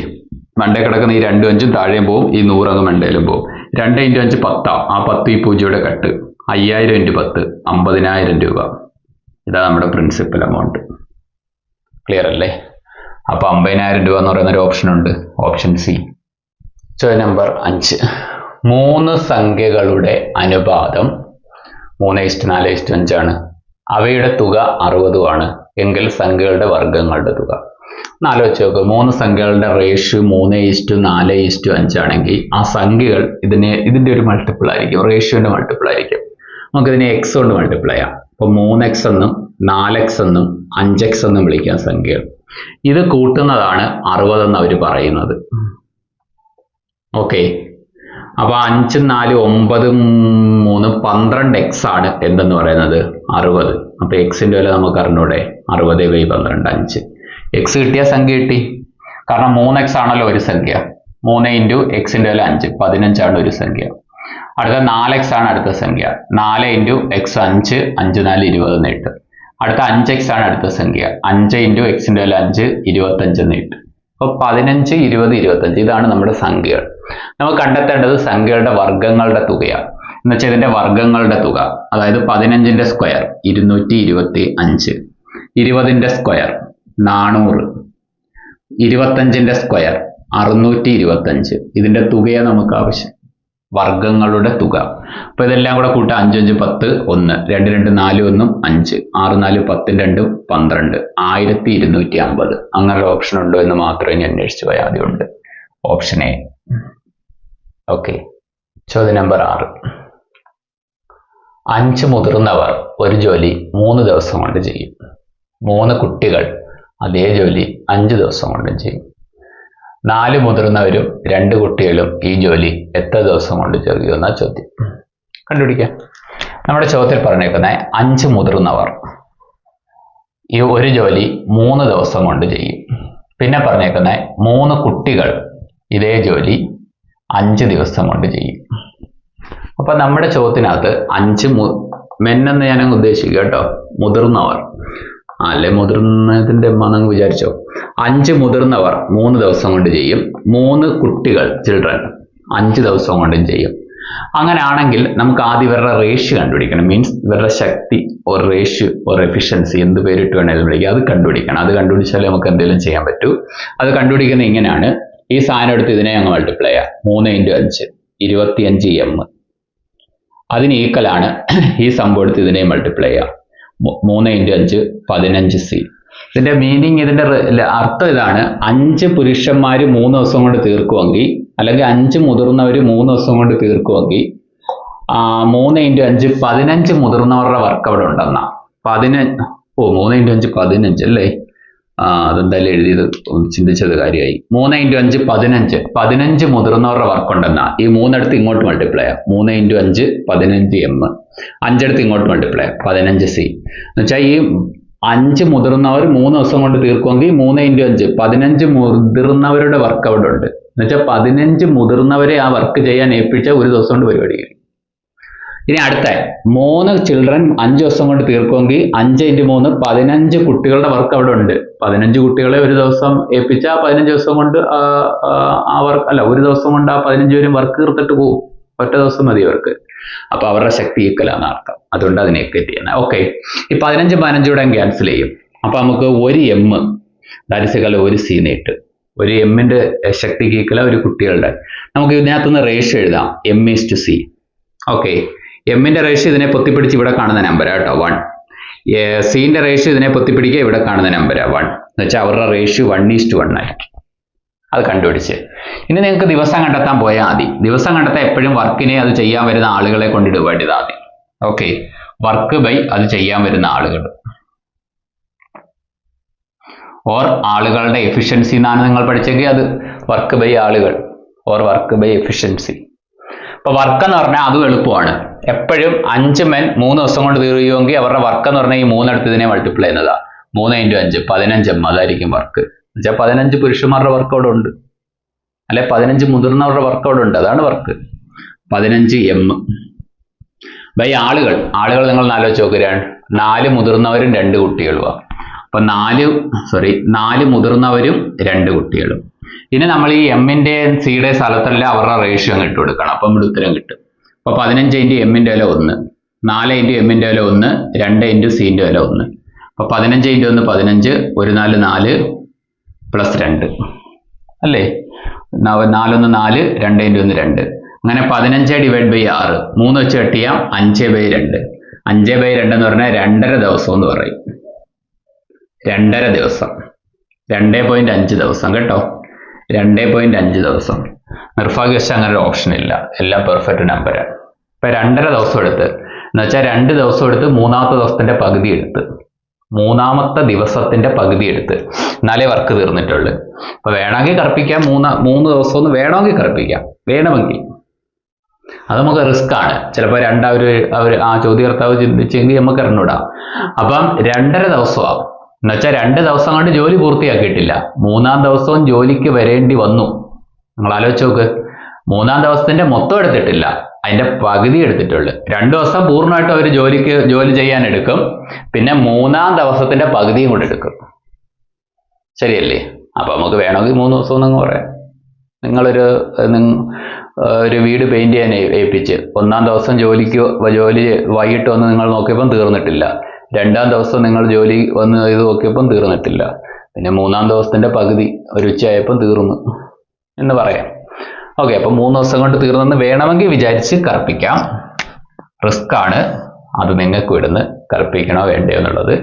മണ്ടേ കിടക്കുന്ന ഈ 2ഉം 5ഉം താഴെയും പോവും, ഈ 100 അങ്ങ് മണ്ടയിലും പോവും. 2 × 5 10 ആവും. ആ 10 ഈ 0യുടെ കട്ട്. 5000 × 10 50000 രൂപ. ഇതാ നമ്മുടെ പ്രിൻസിപ്പൽ എമൗണ്ട്. ക്ലിയർ അല്ലേ? അപ്പോൾ 50000 രൂപ എന്ന് പറയുന്ന ഒരു ഓപ്ഷൻ ഉണ്ട്, ഓപ്ഷൻ സി. ചോദ്യം നമ്പർ 5. 3 സംഖ്യകളുടെ അനുപാതം 3:4:5 ആണ്. അവയുടെ തുക 60 ആണ് എങ്കിൽ സംഖ്യകളുടെ വർഗ്ഗങ്ങളുടെ തുക. ആലോചിച്ച് നോക്കുക, 3 സംഖ്യകളുടെ റേഷ്യോ 3:4:5 ആണെങ്കിൽ ആ സംഖ്യകൾ ഇതിന്റെ ഒരു മൾട്ടിപ്പിൾ ആയിരിക്കും, റേഷ്യോന്റെ മൾട്ടിപ്പിൾ ആയിരിക്കും. നമുക്കിതിനെ x കൊണ്ട് മൾട്ടിപ്ലൈ ചെയ്യാം. അപ്പോൾ 3x എന്നും 4x എന്നും 5x എന്നും വിളിക്കാം സംഖ്യകൾ. ഇത് കൂട്ടുന്നതാണ് 60 എന്ന് അവർ പറയുന്നത്. ഓക്കെ, അപ്പൊ 5 4 9 3 12x ആണ് എന്തെന്ന് പറയുന്നത് 60. അപ്പൊ എക്സിന്റെ വില നമുക്ക് അറിഞ്ഞൂടെ, 60/12 5. എക്സ് കിട്ടിയ സംഖ്യ കിട്ടി, കാരണം 3x ആണല്ലോ ഒരു സംഖ്യ. 3 × എക്സിന്റെ വില 5, 15 ആണ് ഒരു സംഖ്യ. അടുത്ത 4x ആണ് അടുത്ത സംഖ്യ. 4 × x 5, 5 4 20 എന്ന് കിട്ടും. അടുത്ത 5x ആണ് അടുത്ത സംഖ്യ. 5 × എക്സിന്റെ വില 5, 25 എന്ന് കിട്ടും. അപ്പോൾ 15 20 25 ഇതാണ് നമ്മുടെ സംഖ്യകൾ. നമുക്ക് കണ്ടെത്തേണ്ടത് സംഖ്യകളുടെ വർഗ്ഗങ്ങളുടെ തുകയാണ്. എന്നുവെച്ചാൽ ഇതിന്റെ വർഗ്ഗങ്ങളുടെ തുക, അതായത് 15ന്റെ സ്ക്വയർ 225, 20ന്റെ സ്ക്വയർ 400, 25ന്റെ സ്ക്വയർ 625. ഇതിന്റെ തുകയാണ് നമുക്ക് ആവശ്യം, വർഗ്ഗങ്ങളുടെ തുക. അപ്പൊ ഇതെല്ലാം കൂടെ കൂട്ടാം. 5 5 10 1, 2 2 4 1 5, 6 4 10 2 12, 1250. അങ്ങനെ ഒരു ഓപ്ഷൻ ഉണ്ടോ എന്ന് മാത്രമേ ഇനി അന്വേഷിച്ച് പോയാൽ ആദ്യമുണ്ട്. Option A. ഓക്കെ, ചോദ്യം നമ്പർ 6. 5 മുതിർന്നവർ ഒരു ജോലി 3 ദിവസം കൊണ്ട് ചെയ്യും. 3 കുട്ടികൾ അതേ ജോലി 5 ദിവസം കൊണ്ട് ചെയ്യും. 4 മുതിർന്നവരും 2 കുട്ടികളും ഈ ജോലി എത്ര ദിവസം കൊണ്ട് ചെയ്യുമെന്ന ചോദ്യം. കണ്ടുപിടിക്കാം. നമ്മുടെ ചോദ്യത്തിൽ പറഞ്ഞേക്കുന്ന 5 മുതിർന്നവർ ഈ ഒരു ജോലി 3 ദിവസം കൊണ്ട് ചെയ്യും. പിന്നെ പറഞ്ഞേക്കുന്ന 3 കുട്ടികൾ ഇതേ ജോലി 5 ദിവസം കൊണ്ട് ചെയ്യും. അപ്പൊ നമ്മുടെ ചോദ്യത്തിനകത്ത് 5 മെന്നെന്ന് ഞാനങ്ങ് ഉദ്ദേശിക്കുക കേട്ടോ, മുതിർന്നവർ അല്ലെ, മുതിർന്നതിന്റെ എന്നങ്ങ് വിചാരിച്ചോ. 5 മുതിർന്നവർ 3 ദിവസം കൊണ്ട് ചെയ്യും. 3 കുട്ടികൾ ചിൽഡ്രൻ 5 ദിവസം കൊണ്ടും ചെയ്യും. അങ്ങനെ ആണെങ്കിൽ നമുക്ക് ആദ്യം ഇവരുടെ റേഷ്യോ കണ്ടുപിടിക്കണം. മീൻസ് ഇവരുടെ ശക്തി ഒരു റേഷ്യോ ഒരു എഫിഷ്യൻസി എന്ത് പേരിട്ട് വേണമെങ്കിലും വിളിക്കുക, അത് കണ്ടുപിടിക്കണം. അത് കണ്ടുപിടിച്ചാലേ നമുക്ക് എന്തെങ്കിലും ചെയ്യാൻ പറ്റൂ. അത് കണ്ടുപിടിക്കുന്നത് ഇങ്ങനെയാണ്. ഈ സാധനം എടുത്ത് ഇതിനെ അങ്ങ് മൾട്ടിപ്ലൈ ചെയ്യാം. 3 × 5 25m. അതിന് ഈക്വലാണ് ഈ സംഭവം എടുത്ത് ഇതിനെ മൾട്ടിപ്ലൈ ചെയ്യാം. 3 × 5 15c. ഇതിന്റെ മീനിങ്, ഇതിന്റെ അർത്ഥം ഇതാണ്: 5 പുരുഷന്മാര് 3 ദിവസം കൊണ്ട് തീർക്കുമെങ്കിൽ, അല്ലെങ്കിൽ 5 മുതിർന്നവർ 3 ദിവസം കൊണ്ട് തീർക്കുമെങ്കിൽ 3 × 5 15 മുതിർന്നവരുടെ വർക്ക് അവിടെ ഉണ്ടെന്നാ. 3 × 5 15 അല്ലേ? അതെന്തായാലും എഴുതിയത് ചിന്തിച്ചത് കാര്യമായി. 3 × 5 15 മുതിർന്നവരുടെ വർക്ക് ഉണ്ടെന്നാ. ഈ 3 എടുത്ത് ഇങ്ങോട്ട് മൾട്ടിപ്ലൈ ചെയ്യാം. 3 × 5 15m. 5 എടുത്ത് ഇങ്ങോട്ട് മൾട്ടിപ്ലൈ ചെയ്യാം. 15c. എന്നുവെച്ചാൽ ഈ 5 മുതിർന്നവർ 3 ദിവസം കൊണ്ട് തീർക്കുമെങ്കിൽ 3 × 5 15 മുതിർന്നവരുടെ വർക്ക് അവിടെ ഉണ്ട്. എന്നുവെച്ചാൽ 15 മുതിർന്നവരെ ആ വർക്ക് ചെയ്യാൻ ഏൽപ്പിച്ച ഒരു ദിവസം കൊണ്ട് പരിപാടി കഴിയും. ഇനി അടുത്ത 3 ചിൽഡ്രൻ 5 ദിവസം കൊണ്ട് തീർക്കുമെങ്കിൽ 5 × 3 15 കുട്ടികളുടെ വർക്ക് അവിടെ ഉണ്ട്. 15 കുട്ടികളെ ഒരു ദിവസം ഏൽപ്പിച്ച 15 ദിവസം കൊണ്ട് ആ വർക്ക് അല്ല, ഒരു ദിവസം കൊണ്ട് ആ 15 പേരും വർക്ക് തീർത്തിട്ട് പോകും. ഒറ്റ ദിവസം മതി അവർക്ക്. അപ്പൊ അവരുടെ ശക്തി ഈക്വലാന്ന് അർത്ഥം. അതുകൊണ്ട് അതിനെ എക്വറ്റ് ചെയ്യുന്നത്. ഓക്കെ, ഈ 15 15 കൂടെ ക്യാൻസൽ ചെയ്യും. അപ്പൊ നമുക്ക് ഒരു m ദാറ്റ് ഈസ് ഈക്വൽ ഒരു c നേട്ട്. ഒരു എമ്മിന്റെ ശക്തിക്ക് ഈക്വല ഒരു കുട്ടികളുടെ. നമുക്ക് ഇതിനകത്തുനിന്ന് റേഷ്യോ എഴുതാം, m/c. ഓക്കെ, എമ്മിന്റെ റേഷ്യോ ഇതിനെ പൊത്തിപ്പിടിച്ച് ഇവിടെ കാണുന്ന നമ്പർ കേട്ടോ 1. സിന്റെ റേഷ്യോ ഇതിനെ പൊത്തിപ്പിടിക്കുക ഇവിടെ കാണുന്ന നമ്പർ 1. എന്ന് വെച്ചാൽ അവരുടെ റേഷ്യോ 1:1 ആയിരിക്കും. അത് കണ്ടുപിടിച്ച് ഇനി നിങ്ങൾക്ക് ദിവസം കണ്ടെത്താൻ പോയാൽ മതി. ദിവസം കണ്ടെത്താൻ എപ്പോഴും വർക്കിനെ അത് ചെയ്യാൻ വരുന്ന ആളുകളെ കൊണ്ട് ഡിവൈഡ് ചെയ്താൽ മതി. ഓക്കെ, വർക്ക് ബൈ അത് ചെയ്യാൻ വരുന്ന ആളുകൾ. ഓർ ആളുകളുടെ എഫിഷ്യൻസി എന്നാണ് നിങ്ങൾ പഠിച്ചെങ്കിൽ അത് വർക്ക് ബൈ ആളുകൾ ഓർ വർക്ക് ബൈ എഫിഷ്യൻസി. അപ്പൊ വർക്ക് എന്ന് പറഞ്ഞാൽ അതും എളുപ്പമാണ്. എപ്പോഴും 5 men 3 ദിവസം കൊണ്ട് തീരുമെങ്കിൽ അവരുടെ വർക്ക് എന്ന് പറഞ്ഞാൽ ഈ 3 എടുത്ത് ഇതിനെ മൾട്ടിപ്ലൈ ചെയ്യുന്നതാ. 3 × 5 15 m അതായിരിക്കും വർക്ക്. എന്നുവെച്ചാൽ 15 പുരുഷന്മാരുടെ വർക്ക് അവിടെ ഉണ്ട്, അല്ലെ 15 മുതിർന്നവരുടെ വർക്ക് അവിടെ ഉണ്ട്, അതാണ് വർക്ക്. 15 m ബൈ ആളുകൾ. ആളുകൾ നിങ്ങൾ ആലോചിച്ച് നോക്കുക, 4 മുതിർന്നവരും 2 കുട്ടികളുമാണ്. അപ്പൊ 4 മുതിർന്നവരും 2 കുട്ടികളും. ഇനി നമ്മൾ ഈ എമ്മിന്റെയും സിയുടെ സ്ഥലത്തല്ല അവരുടെ റേഷ്യോ അങ്ങ് ഇട്ട് കൊടുക്കണം. അപ്പം ഇവിടെ ഉത്തരം കിട്ടും. അപ്പൊ 15 × എമ്മിന്റെ വില 1, 4 × എമ്മിന്റെ വില 1, 2 × സിന്റെ വില 1. അപ്പൊ 15 × 1 15, 1 4 4 പ്ലസ് 2 അല്ലേ, 4 1 4, 2 × 1 2. അങ്ങനെ 15 ഡിവൈഡ് ബൈ 6, 3 വെച്ച് കട്ട് ചെയ്യാം, 5/2. 5/2 എന്ന് പറഞ്ഞാൽ 2.5 ദിവസം എന്ന് പറയും. 2.5 ദിവസം, 2.5 ദിവസം കേട്ടോ, 2.5 ദിവസം. നിർഭാഗ്യവശാൽ അങ്ങനെ ഒരു ഓപ്ഷൻ ഇല്ല, എല്ലാം പെർഫെക്റ്റ് നമ്പറാണ്. ഇപ്പൊ 2.5 ദിവസം എടുത്ത് എന്ന് വെച്ചാൽ 2 ദിവസം എടുത്ത് 3-ാമത്തെ ദിവസത്തിന്റെ പകുതി എടുത്ത്, 3-ാമത്തെ ദിവസത്തിന്റെ പകുതി എടുത്ത് എന്നാലേ വർക്ക് തീർന്നിട്ടുള്ളൂ. അപ്പൊ വേണമെങ്കിൽ കറുപ്പിക്കാം, 3 ദിവസം ഒന്ന് വേണമെങ്കിൽ കറുപ്പിക്കാം, വേണമെങ്കിൽ. അത് നമുക്ക് റിസ്ക് ആണ്. ചിലപ്പോൾ അവർ ആ ചോദ്യകർത്താവ് ചിന്തിച്ചെങ്കിൽ നമുക്ക് അറിഞ്ഞൂടാം. അപ്പം 2.5 ദിവസമാകും. എന്നുവെച്ചാൽ 2 ദിവസം കൊണ്ട് ജോലി പൂർത്തിയാക്കിയിട്ടില്ല, 3-ാം ദിവസവും ജോലിക്ക് വരേണ്ടി വന്നു. നിങ്ങൾ ആലോചിച്ച് നോക്ക്, 3-ാം ദിവസത്തിന്റെ മൊത്തം എടുത്തിട്ടില്ല, അതിന്റെ പകുതി എടുത്തിട്ടുള്ളൂ. 2 ദിവസം പൂർണ്ണമായിട്ടും അവർ ജോലി ചെയ്യാൻ എടുക്കും, പിന്നെ 3-ാം ദിവസത്തിന്റെ പകുതിയും കൂടെ എടുക്കും. ശരിയല്ലേ? അപ്പൊ നമുക്ക് വേണമെങ്കിൽ 3 ദിവസം എന്നങ്ങ് പറയാം. നിങ്ങളൊരു വീട് പെയിന്റ് ചെയ്യാൻ ഏൽപ്പിച്ച് 1-ാം ദിവസം ജോലി വൈകിട്ട് വന്ന് നിങ്ങൾ നോക്കിയപ്പം തീർന്നിട്ടില്ല, 2-ാം ദിവസം നിങ്ങൾ ജോലി വന്ന് ഇത് നോക്കിയപ്പം തീർന്നിട്ടില്ല, പിന്നെ 3-ാം ദിവസത്തിന്റെ പകുതി ഒരു ഉച്ചയായപ്പം തീർന്നു എന്ന് പറയാം. ഓക്കെ, അപ്പൊ 3 ദിവസം കൊണ്ട് തീർന്നെന്ന് വേണമെങ്കിൽ വിചാരിച്ച് കറുപ്പിക്കാം. റിസ്ക് ആണ്, അത് നിങ്ങൾക്ക് വിടുന്ന് കറുപ്പിക്കണോ വേണ്ടയോ എന്നുള്ളത്.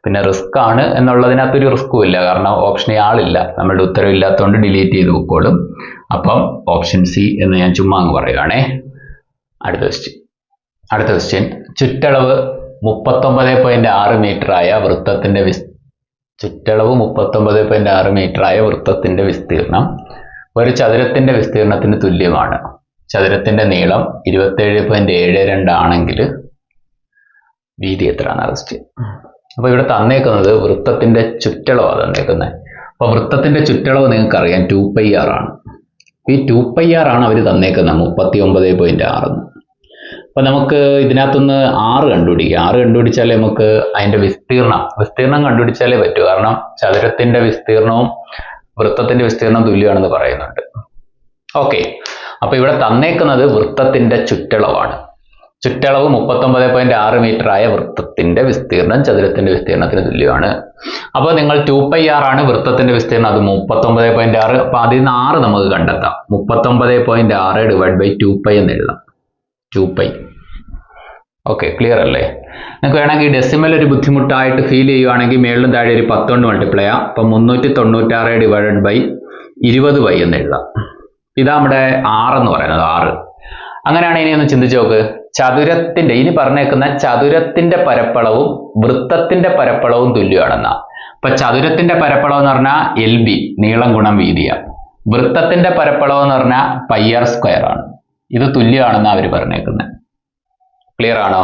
പിന്നെ റിസ്ക് ആണ് എന്നുള്ളതിനകത്തൊരു റിസ്ക്കും ഇല്ല, കാരണം ഓപ്ഷനിൽ ആളില്ല, നമ്മളുടെ ഉത്തരവ് ഇല്ലാത്തതുകൊണ്ട് ഡിലീറ്റ് ചെയ്ത് വെക്കോളും. അപ്പം ഓപ്ഷൻ സി എന്ന് ഞാൻ ചുമ്മാ അങ്ങ് പറയുകയാണേ. അടുത്ത ക്വസ്റ്റ്യൻ. ചുറ്റളവ് 39.6 മീറ്റർ ആയ വൃത്തത്തിന്റെ വൃത്തത്തിന്റെ വിസ്തീർണം ഒരു ചതുരത്തിന്റെ വിസ്തീർണത്തിന് തുല്യമാണ്. ചതുരത്തിന്റെ നീളം 27.72 ആണെങ്കിൽ വീതി എത്രയാണ് ക്വസ്റ്റ്യൻ. അപ്പൊ ഇവിടെ തന്നേക്കുന്നത് വൃത്തത്തിന്റെ ചുറ്റളവാണ് തന്നേക്കുന്നത്. അപ്പൊ വൃത്തത്തിന്റെ ചുറ്റളവ് നിങ്ങൾക്ക് അറിയാം 2πr ആണ്. ഈ 2πr ആണ് അവർ തന്നേക്കുന്നത് 39.6. അപ്പൊ നമുക്ക് ഇതിനകത്തുനിന്ന് 6 കണ്ടുപിടിക്കാം. 6 കണ്ടുപിടിച്ചാലേ നമുക്ക് അതിന്റെ വിസ്തീർണം കണ്ടുപിടിച്ചാലേ പറ്റൂ. കാരണം ചതുരത്തിന്റെ വിസ്തീർണവും വൃത്തത്തിന്റെ വിസ്തീർണം തുല്യമാണെന്ന് പറയുന്നുണ്ട്. ഓക്കെ, അപ്പൊ ഇവിടെ തന്നേക്കുന്നത് വൃത്തത്തിന്റെ ചുറ്റളവാണ്. ചുറ്റളവ് 39.6 മീറ്റർ ആയ വൃത്തത്തിന്റെ വിസ്തീർണം ചതുരത്തിന്റെ വിസ്തീർണത്തിന് തുല്യമാണ്. അപ്പോൾ നിങ്ങൾ 2πr ആണ് വൃത്തത്തിന്റെ വിസ്തീർണം, അത് 39.6. അപ്പൊ അതിൽ നിന്ന് 6 നമുക്ക് കണ്ടെത്താം. 39.6 ഡിവൈഡ് ബൈ 2π എന്ന് എഴുതാം. 2π. ഓക്കെ, ക്ലിയർ അല്ലേ? നിങ്ങൾക്ക് വേണമെങ്കിൽ ഡെസിമൽ ഒരു ബുദ്ധിമുട്ടായിട്ട് ഫീൽ ചെയ്യുവാണെങ്കിൽ മേളിലും താഴെ ഒരു 10 കൊണ്ട് മൾട്ടിപ്ലൈ ചെയ്യാം. അപ്പൊ 396 ഡിവൈഡഡ് ബൈ 20π എന്ന് എഴുതാം. ഇതാ നമ്മുടെ 6 എന്ന് പറയുന്നത്, 6. അങ്ങനെയാണ് ഇനി ഒന്ന് ചിന്തിച്ച് നോക്ക്. ചതുരത്തിന്റെ ഇനി പറഞ്ഞേക്കുന്ന ചതുരത്തിന്റെ പരപ്പളവും വൃത്തത്തിന്റെ പരപ്പളവും തുല്യമാണെന്നാ. അപ്പൊ ചതുരത്തിന്റെ പരപ്പളവ് എന്ന് പറഞ്ഞാൽ LB, നീളം ഗുണം വീതിയാണ്. വൃത്തത്തിന്റെ പരപ്പളവ് എന്ന് പറഞ്ഞാൽ πr² ആണ്. ഇത് തുല്യമാണെന്നാ അവർ പറഞ്ഞേക്കുന്നത്. ക്ലിയർ ആണോ?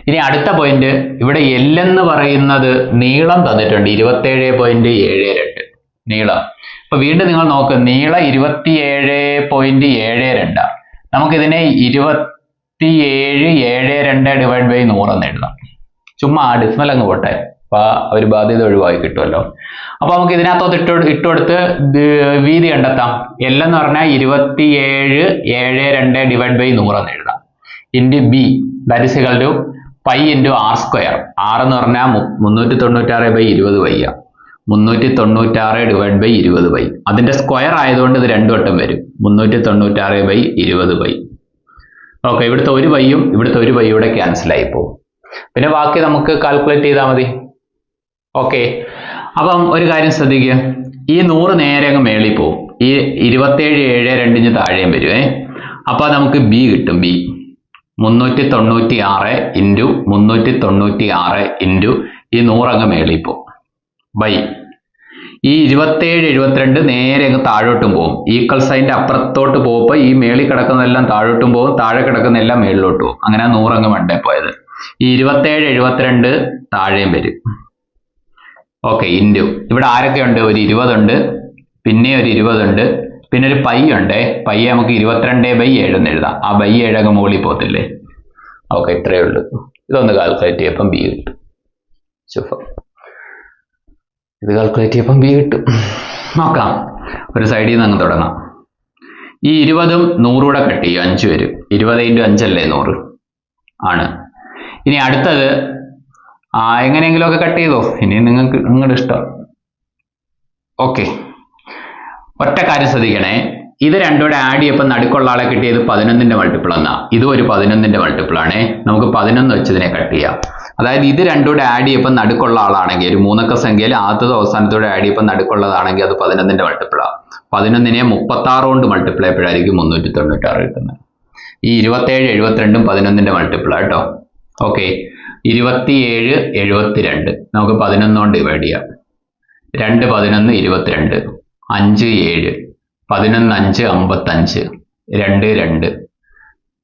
ഇനി അടുത്ത പോയിന്റ്, ഇവിടെ L എന്ന് പറയുന്നത് നീളം തന്നിട്ടുണ്ട് 27.72 നീളം. അപ്പൊ വീണ്ടും നിങ്ങൾ നോക്ക്, നീളം 27.72. നമുക്കിതിനെ 27.72 ഡിവൈഡ് ബൈ 100 എന്ന് എഴുതാം. ചുമ്മാ ഡെസിമൽ അങ്ങ് പോട്ടെ, അപ്പൊ ഒരു ബാധ്യത ഒഴിവാക്കി കിട്ടുമല്ലോ. അപ്പൊ നമുക്ക് ഇതിനകത്തോട്ട് ഇട്ടുകൊടുത്ത് വീതി കണ്ടെത്താം. L എന്ന് പറഞ്ഞാൽ 27.72 ഡിവൈഡ് ബൈ 100 എന്ന് എഴുതാം. Into B, that is equal to π into r². R എന്ന് പറഞ്ഞാൽ 396/20π. 396 ഡിവൈഡ് ബൈ 20π. അതിന്റെ സ്ക്വയർ ആയതുകൊണ്ട് ഇത് 2 വട്ടം വരും, 396/20π. ഓക്കെ, ഇവിടുത്തെ ഒരു പൈയും ഇവിടുത്തെ ഒരു പൈയും ഇവിടെ ക്യാൻസൽ ആയി പോകും. പിന്നെ ബാക്കി നമുക്ക് കാൽക്കുലേറ്റ് ചെയ്താൽ മതി. ഓക്കെ, അപ്പം ഒരു കാര്യം ശ്രദ്ധിക്കുക, ഈ 100 നേരെ അങ്ങ് മേളിൽ പോകും, ഈ 27.72 താഴെയും വരുവേ. അപ്പൊ നമുക്ക് B കിട്ടും. B 396 ഇൻറ്റു 396 ഇൻറ്റു ഈ 100 അങ്ങ് മേളിൽ പോകും ബൈ ഈ 27 72 നേരെ അങ്ങ് താഴോട്ടും പോകും. ഈക്വൽ സൈൻ്റെ അപ്പുറത്തോട്ട് പോകുമ്പോൾ ഈ മേളിൽ കിടക്കുന്നതെല്ലാം താഴോട്ടും പോകും, താഴെ കിടക്കുന്നതെല്ലാം മേളിലോട്ട് പോകും. അങ്ങനെ 100 അങ്ങ് മണ്ടേ പോയത്. ഈ 27 72 താഴെയും വരും. ഓക്കെ, ഇൻറ്റു ഇവിടെ ആരൊക്കെ ഉണ്ട്? ഒരു 20 ഉണ്ട്, പിന്നെ ഒരു 20 ഉണ്ട്, പിന്നെ ഒരു പൈ ഉണ്ട്. പൈ നമുക്ക് 22/7 എന്ന് എഴുതാം. ആ /7 അങ്ങ് മുകളിൽ പോകത്തില്ലേ? ഓക്കെ, ഇത്രയേ ഉള്ളൂ. ഇതൊന്ന് കാൽക്കുലേറ്റ് ചെയ്യപ്പം ബി കിട്ടും. സൂപ്പർ. ഇത് കാൽക്കുലേറ്റ് ചെയ്യപ്പം ബി കിട്ടും. നോക്കാം, ഒരു സൈഡിൽ നിന്ന് അങ്ങ് തുടങ്ങാം. ഈ 20ഉം 100 കൂടെ കട്ട് ചെയ്യും, 5 വരും. 20 × 5 അല്ലേ 100 ആണ്. ഇനി അടുത്തത് എങ്ങനെയെങ്കിലുമൊക്കെ കട്ട് ചെയ്തോ, ഇനി നിങ്ങൾക്ക് നിങ്ങളുടെ ഇഷ്ടം. ഓക്കെ, ഒറ്റ കാര്യം ശ്രദ്ധിക്കണേ, ഇത് രണ്ടും കൂടെ ആഡ് ചെയ്യപ്പോൾ നടുക്കുള്ള ആളെ കിട്ടിയത് 11ന്റെ മൾട്ടിപ്പിൾ എന്നാ. ഇതും ഒരു 11ന്റെ മൾട്ടിപ്പിൾ ആണേ. നമുക്ക് 11 വെച്ചതിനെ കട്ട് ചെയ്യാം. അതായത് ഇത് രണ്ടും കൂടെ ആഡ് ചെയ്യപ്പോൾ നടുക്കുള്ള ആളാണെങ്കിൽ, ഒരു 3 അക്ക സംഖ്യയിൽ ആദ്യത്തെ അവസാനത്തോടെ ആഡ് ചെയ്യപ്പോൾ നടുക്കുള്ളതാണെങ്കിൽ അത് 11ന്റെ മൾട്ടിപ്പിളാണ്. 11നെ 36 കൊണ്ട് മൾട്ടിപ്പിൾ ആയപ്പോഴായിരിക്കും 396 കിട്ടുന്നത്. ഈ 27 72 11ന്റെ മൾട്ടിപ്പിളാണ് കേട്ടോ. ഓക്കെ, 27 72 നമുക്ക് 11 കൊണ്ട് ഡിവൈഡ് ചെയ്യാം. 2 11 22, 5 7, 11 5 55, 2 2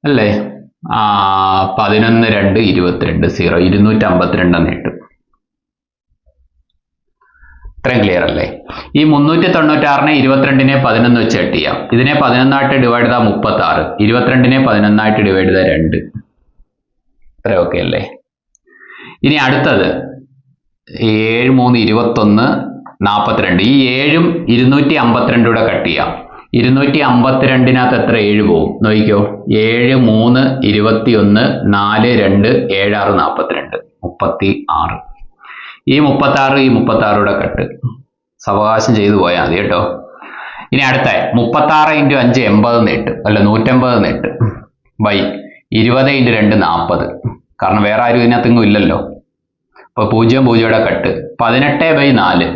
അല്ലേ? 11 2 22, 0 252 എന്ന് കിട്ടും. ഇത്രയും ക്ലിയർ അല്ലേ? ഈ 396നെ 22നെ 11 വെച്ച് കട്ട് ചെയ്യാം. ഇതിനെ 11 ആയിട്ട് ഡിവൈഡ് ചെയ്താൽ 36, 22നെ 11 ആയിട്ട് ഡിവൈഡ് ചെയ്താൽ 2. ഇത്ര ഓക്കെ അല്ലേ? ഇനി അടുത്തത് 7 3 21 42. ഈ 7ഉം 252 കൂടെ കട്ട് ചെയ്യാം. 252-നകത്ത് എത്ര 7 പോവും നോക്കിക്കോ. 7 3 21, 4 2 7 6 42, 36. ഈ 36 ഈ 36 കൂടെ കട്ട് സാവകാശം ചെയ്തു പോയാൽ മതി കേട്ടോ. ഇനി അടുത്ത 36 × 5 80 കിട്ടും, അല്ല 150 കിട്ടും. ബൈ 20 × 2 40, കാരണം വേറെ ആരും ഇതിനകത്തെങ്ങും ഇല്ലല്ലോ. അപ്പോൾ 0 0 കൂടെ കട്ട്. 18/4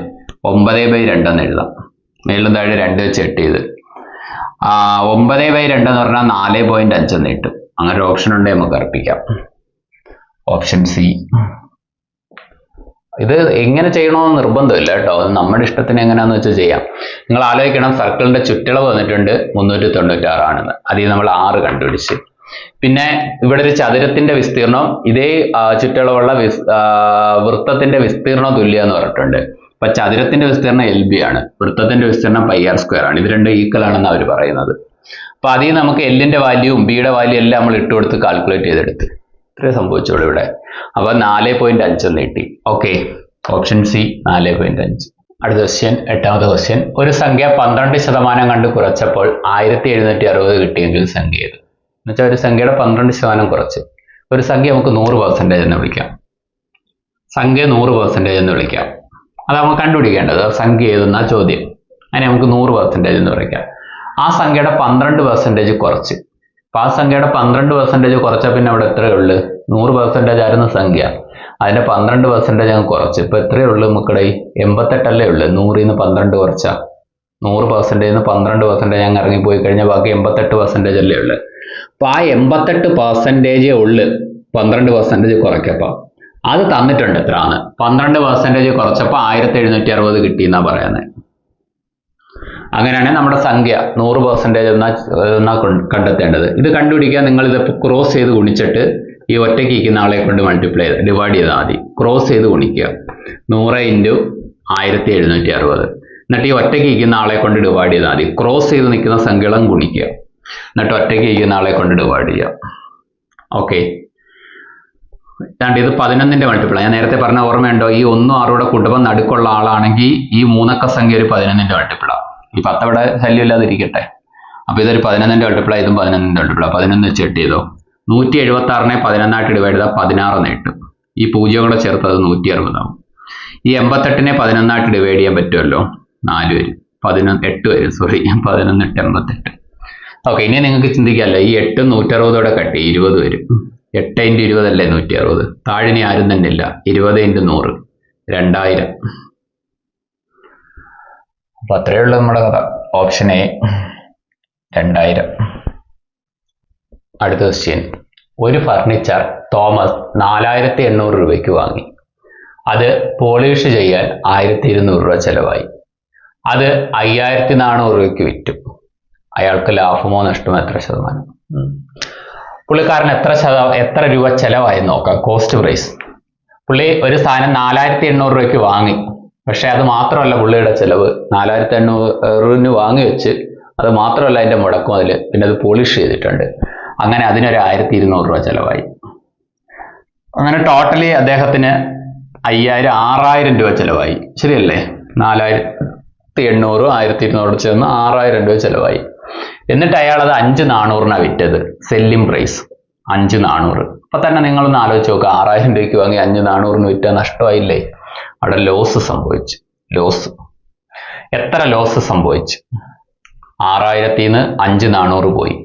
9/2 എന്ന് എഴുതാം. മേളിലും താഴെ 2 വെച്ച് കട്ട് ചെയ്ത് 9/2 എന്ന് പറഞ്ഞാൽ 4.5 എന്ന് കിട്ടും. അങ്ങനെ ഒരു ഓപ്ഷൻ ഉണ്ടെങ്കിൽ നമുക്ക് അർപ്പിക്കാം. Option C. ഇത് എങ്ങനെ ചെയ്യണമെന്ന് നിർബന്ധമില്ല കേട്ടോ, അത് നമ്മുടെ ഇഷ്ടത്തിന് എങ്ങനെയാണെന്ന് വെച്ചാൽ ചെയ്യാം. നിങ്ങൾ ആലോചിക്കണം, സർക്കിളിന്റെ ചുറ്റളവ് വന്നിട്ടുണ്ട് 396 ആണെന്ന്. അതിൽ നമ്മൾ 6 കണ്ടുപിടിച്ച്. പിന്നെ ഇവിടെ ഒരു ചതുരത്തിന്റെ വിസ്തീർണം ഇതേ ചുറ്റളവുള്ള വൃത്തത്തിന്റെ വിസ്തീർണം തുല്യം എന്ന് പറഞ്ഞിട്ടുണ്ട്. അപ്പൊ ചതുരത്തിന്റെ വിസ്തീർണം LB ആണ്, വൃത്തത്തിന്റെ വിസ്തീർണം πr² ആണ്. ഇത് രണ്ടും ഈക്വൽ ആണെന്ന് അവർ പറയുന്നത്. അപ്പൊ അതിൽ നമുക്ക് Lന്റെ വാല്യൂവും Bയുടെ വാല്യൂ എല്ലാം നമ്മൾ ഇട്ടുകൊടുത്ത് കാൽക്കുലേറ്റ് ചെയ്തെടുത്ത് ഇത്രേ സംഭവിച്ചോളൂ ഇവിടെ. അപ്പൊ 4.5 എന്ന് കിട്ടി. Okay, option C 4.5. അടുത്ത ക്വസ്റ്റ്യൻ, 8ാമത്തെ ക്വസ്റ്റ്യൻ. ഒരു സംഖ്യ 12% കണ്ട് കുറച്ചപ്പോൾ 1760 കിട്ടിയെങ്കിൽ സംഖ്യ ഏത്? എന്നുവെച്ചാൽ ഒരു സംഖ്യയുടെ 12% കുറച്ച് ഒരു സംഖ്യ നമുക്ക് 100% എന്ന് വിളിക്കാം. സംഖ്യ 100% എന്ന് വിളിക്കാം. അത് നമുക്ക് കണ്ടുപിടിക്കേണ്ടത് സംഖ്യ ഏതെന്നാ ചോദ്യം. അതിനെ നമുക്ക് 100% എന്ന് വിളിക്കാം. ആ സംഖ്യയുടെ 12% കുറച്ച്. അപ്പൊ ആ സംഖ്യയുടെ 12% കുറച്ചാൽ പിന്നെ അവിടെ എത്രയേ ഉള്ളു? 100% ആയിരുന്ന സംഖ്യ, അതിന്റെ 12% അങ്ങ് കുറച്ച്. ഇപ്പൊ എത്രയേ ഉള്ളു മക്കളെ? 88 ഉള്ളു. 100ൽ നിന്ന് 12 കുറച്ചാ 100% 12% അങ്ങ് ഇറങ്ങിപ്പോയി കഴിഞ്ഞാൽ ബാക്കി 88% അല്ലേ ഉള്ളു. അപ്പൊ ആ 88% ഉള്ളു 12% കുറയ്ക്കപ്പോ അത് തന്നിട്ടുണ്ട്. എത്രയാണ്? 12% കുറച്ചപ്പോ 1760 കിട്ടി എന്നാ പറയുന്നത്. അങ്ങനെയാണെങ്കിൽ നമ്മുടെ സംഖ്യ 100% എന്നാ കണ്ടെത്തേണ്ടത്. ഇത് കണ്ടുപിടിക്കാൻ നിങ്ങൾ ഇത് ക്രോസ് ചെയ്ത് ഗുണിച്ചിട്ട് ഈ ഒറ്റയ്ക്ക് ഇരിക്കുന്ന ആളെ കൊണ്ട് മൾട്ടിപ്ലൈ ചെയ്ത് ഡിവൈഡ് ചെയ്താൽ മതി. ക്രോസ് ചെയ്ത് ഗുണിക്കുക. 100 × 1760. എന്നിട്ട് ഈ ഒറ്റയ്ക്ക് ഇരിക്കുന്ന ആളെ കൊണ്ട് ഡിവൈഡ് ചെയ്താൽ മതി. ക്രോസ് ചെയ്ത് നിൽക്കുന്ന സംഖ്യകളും ഗുണിക്കുക. എന്നിട്ട് ഒറ്റയ്ക്ക് ഇരിക്കുന്ന ആളെ കൊണ്ട് ഡിവൈഡ് ചെയ്യുക. ഓക്കെ, ഇത് 11ന്റെ മൾട്ടിപ്പിൾ. ഞാൻ നേരത്തെ പറഞ്ഞ ഓർമ്മയുണ്ടോ? ഈ 1 6 കൂടെ കൂട്ടുമ്പോൾ നടുക്കുള്ള ആളാണെങ്കിൽ ഈ 3 അക്ക സംഖ്യ ഒരു 11ന്റെ മൾട്ടിപ്പിളാണ്. ഈ 10 അവിടെ ശല്യമില്ലാതിരിക്കട്ടെ. അപ്പൊ ഇതൊരു 11ന്റെ മൾട്ടിപ്പിളാണ്, ഇതും 11ന്റെ മൾട്ടിപ്പിളാണ്. 11 വെച്ച് കട്ട് ചെയ്തോ. 176നെ 11 ഡിവൈഡ് ചെയ്താൽ 16 കിട്ടും. ഈ 0 കൂടെ ചേർത്ത് അത് 160 ആവും. ഈ 88നെ 11 ഡിവൈഡ് ചെയ്യാൻ പറ്റുമല്ലോ. 4 വരും. 8 വരും. സോറി, 11 8 88. ഓക്കെ, ഇനി നിങ്ങൾക്ക് ചിന്തിക്കാമല്ലോ, ഈ 8 160 കട്ട് 20 വരും. 8 × 20 അല്ലേ 160. താഴിനി ആരും തന്നെ ഇല്ല. 20 × 100 2000. അപ്പൊ അത്രയേ ഉള്ളൂ നമ്മുടെ കഥ. Option A 2000. അടുത്ത ക്വസ്റ്റ്യൻ. ഒരു ഫർണിച്ചർ തോമസ് 4800 രൂപയ്ക്ക് വാങ്ങി. അത് പോളിഷ് ചെയ്യാൻ 1200 രൂപ ചെലവായി. അത് 5400 രൂപയ്ക്ക് വിറ്റു. അയാൾക്ക് ലാഭമോ നഷ്ടമോ എത്ര ശതമാനം? പുള്ളിക്കാരൻ എത്ര രൂപ ചെലവായി നോക്കാം. Cost price. പുള്ളി ഒരു സാധനം 4800 രൂപയ്ക്ക് വാങ്ങി. പക്ഷെ അത് മാത്രമല്ല പുള്ളിയുടെ ചെലവ്. 4800 വാങ്ങി വെച്ച് അത് മാത്രമല്ല അതിന്റെ മുടക്കും അതിൽ, പിന്നെ അത് പോളിഷ് ചെയ്തിട്ടുണ്ട്. അങ്ങനെ അതിനൊരു 1200 രൂപ ചെലവായി. അങ്ങനെ ടോട്ടലി അദ്ദേഹത്തിന് 6000 രൂപ ചെലവായി. ശരിയല്ലേ? 4800 1200 ചേർന്ന് 6000 രൂപ ചെലവായി. എന്നിട്ട് അയാൾ അത് 5400 വിറ്റത്. Selling price 5400. അപ്പൊ തന്നെ നിങ്ങളൊന്ന് ആലോചിച്ച് നോക്കുക. 6000 രൂപയ്ക്ക് വാങ്ങി 5400 വിറ്റ നഷ്ടമായില്ലേ? അവിടെ ലോസ് സംഭവിച്ചു. ലോസ് എത്ര ലോസ് സംഭവിച്ചു? 6000-ന്ന് 5400 പോയി.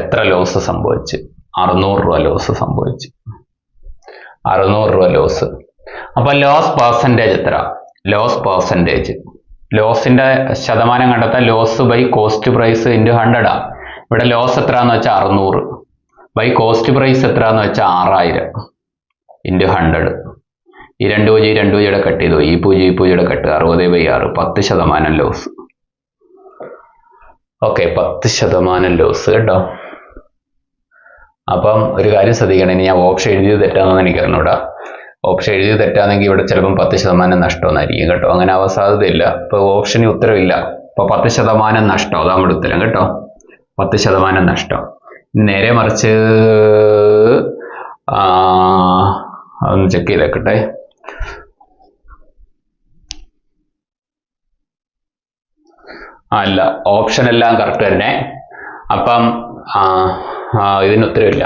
എത്ര ലോസ് സംഭവിച്ചു? 600 രൂപ ലോസ് സംഭവിച്ചു. 600 രൂപ ലോസ്. അപ്പൊ ലോസ് പെർസെൻറ്റേജ് എത്ര? ലോസ് പെർസെൻറ്റേജ്, ലോസിന്റെ ശതമാനം കണ്ടെത്താൻ loss by cost price into 100 ആണ്. ഇവിടെ ലോസ് എത്രയാന്ന് വെച്ചാൽ 600 ബൈ കോസ്റ്റ് പ്രൈസ് എത്രയാന്ന് വെച്ചാൽ 6000 ഇൻറ്റു 100. ഈ 2 പൂജ്യം കട്ട് ചെയ്തു. ഈ പൂജ്യം കട്ട് 60/6 10% ലോസ്. ഓക്കെ, 10% ലോസ് കേട്ടോ. അപ്പം ഒരു കാര്യം ശ്രദ്ധിക്കണം. ഇനി ഞാൻ ഓപ്ഷൻ എഴുതിയത് തെറ്റാണെന്ന് എനിക്ക് അറിഞ്ഞൂടാ. ഓപ്ഷൻ എഴുതിയത് തെറ്റാണെങ്കിൽ ഇവിടെ ചിലപ്പം 10% നഷ്ടമെന്നായിരിക്കും കേട്ടോ. അങ്ങനെ ആവാൻ സാധ്യതയില്ല. ഇപ്പൊ ഓപ്ഷന് ഉത്തരവില്ല. അപ്പൊ 10% നഷ്ടം. അതാ നമ്മുടെ ഉത്തരം കേട്ടോ. 10% നഷ്ടം. നേരെ മറിച്ച് അതൊന്ന് ചെക്ക് ചെയ്തേക്കട്ടെ. അല്ല, ഓപ്ഷൻ എല്ലാം കറക്റ്റ് തന്നെ. അപ്പം ഇതിന് ഉത്തരവില്ല.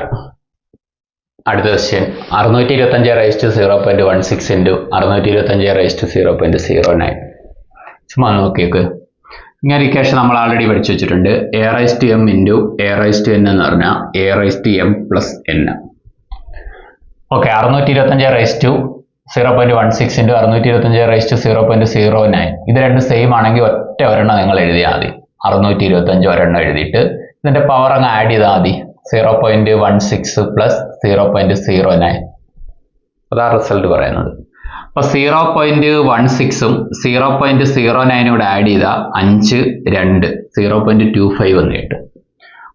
അടുത്ത ക്വസ്റ്റ്യൻ 625/0.16 ഇൻറ്റു 625/0.09. ചുമ്മാ നോക്കിയേക്ക്. ഇങ്ങനെ ഇക്വേഷൻ നമ്മൾ ആൾറെഡി പഠിച്ചു വെച്ചിട്ടുണ്ട്. a⁻m ഇൻറ്റു a⁻n എന്ന് പറഞ്ഞാൽ a⁻m plus n. Okay, 625/0.16 into 625/0.09. ഇത് രണ്ടും സെയിം ആണെങ്കിൽ ഒറ്റ ഒരെണ്ണം നിങ്ങൾ എഴുതിയാൽ മതി. 625 ഒരെണ്ണം എഴുതിയിട്ട് ഇതിന്റെ പവർ അങ്ങ് ആഡ് ചെയ്താൽ മതി. 0.16 പ്ലസ് 0.09. അതാ റിസൾട്ട് പറയുന്നത്. അപ്പൊ 0.16ഉം 0.09 കൂടെ ആഡ് ചെയ്താൽ 5, 2 0.25 എന്ന് കിട്ടും.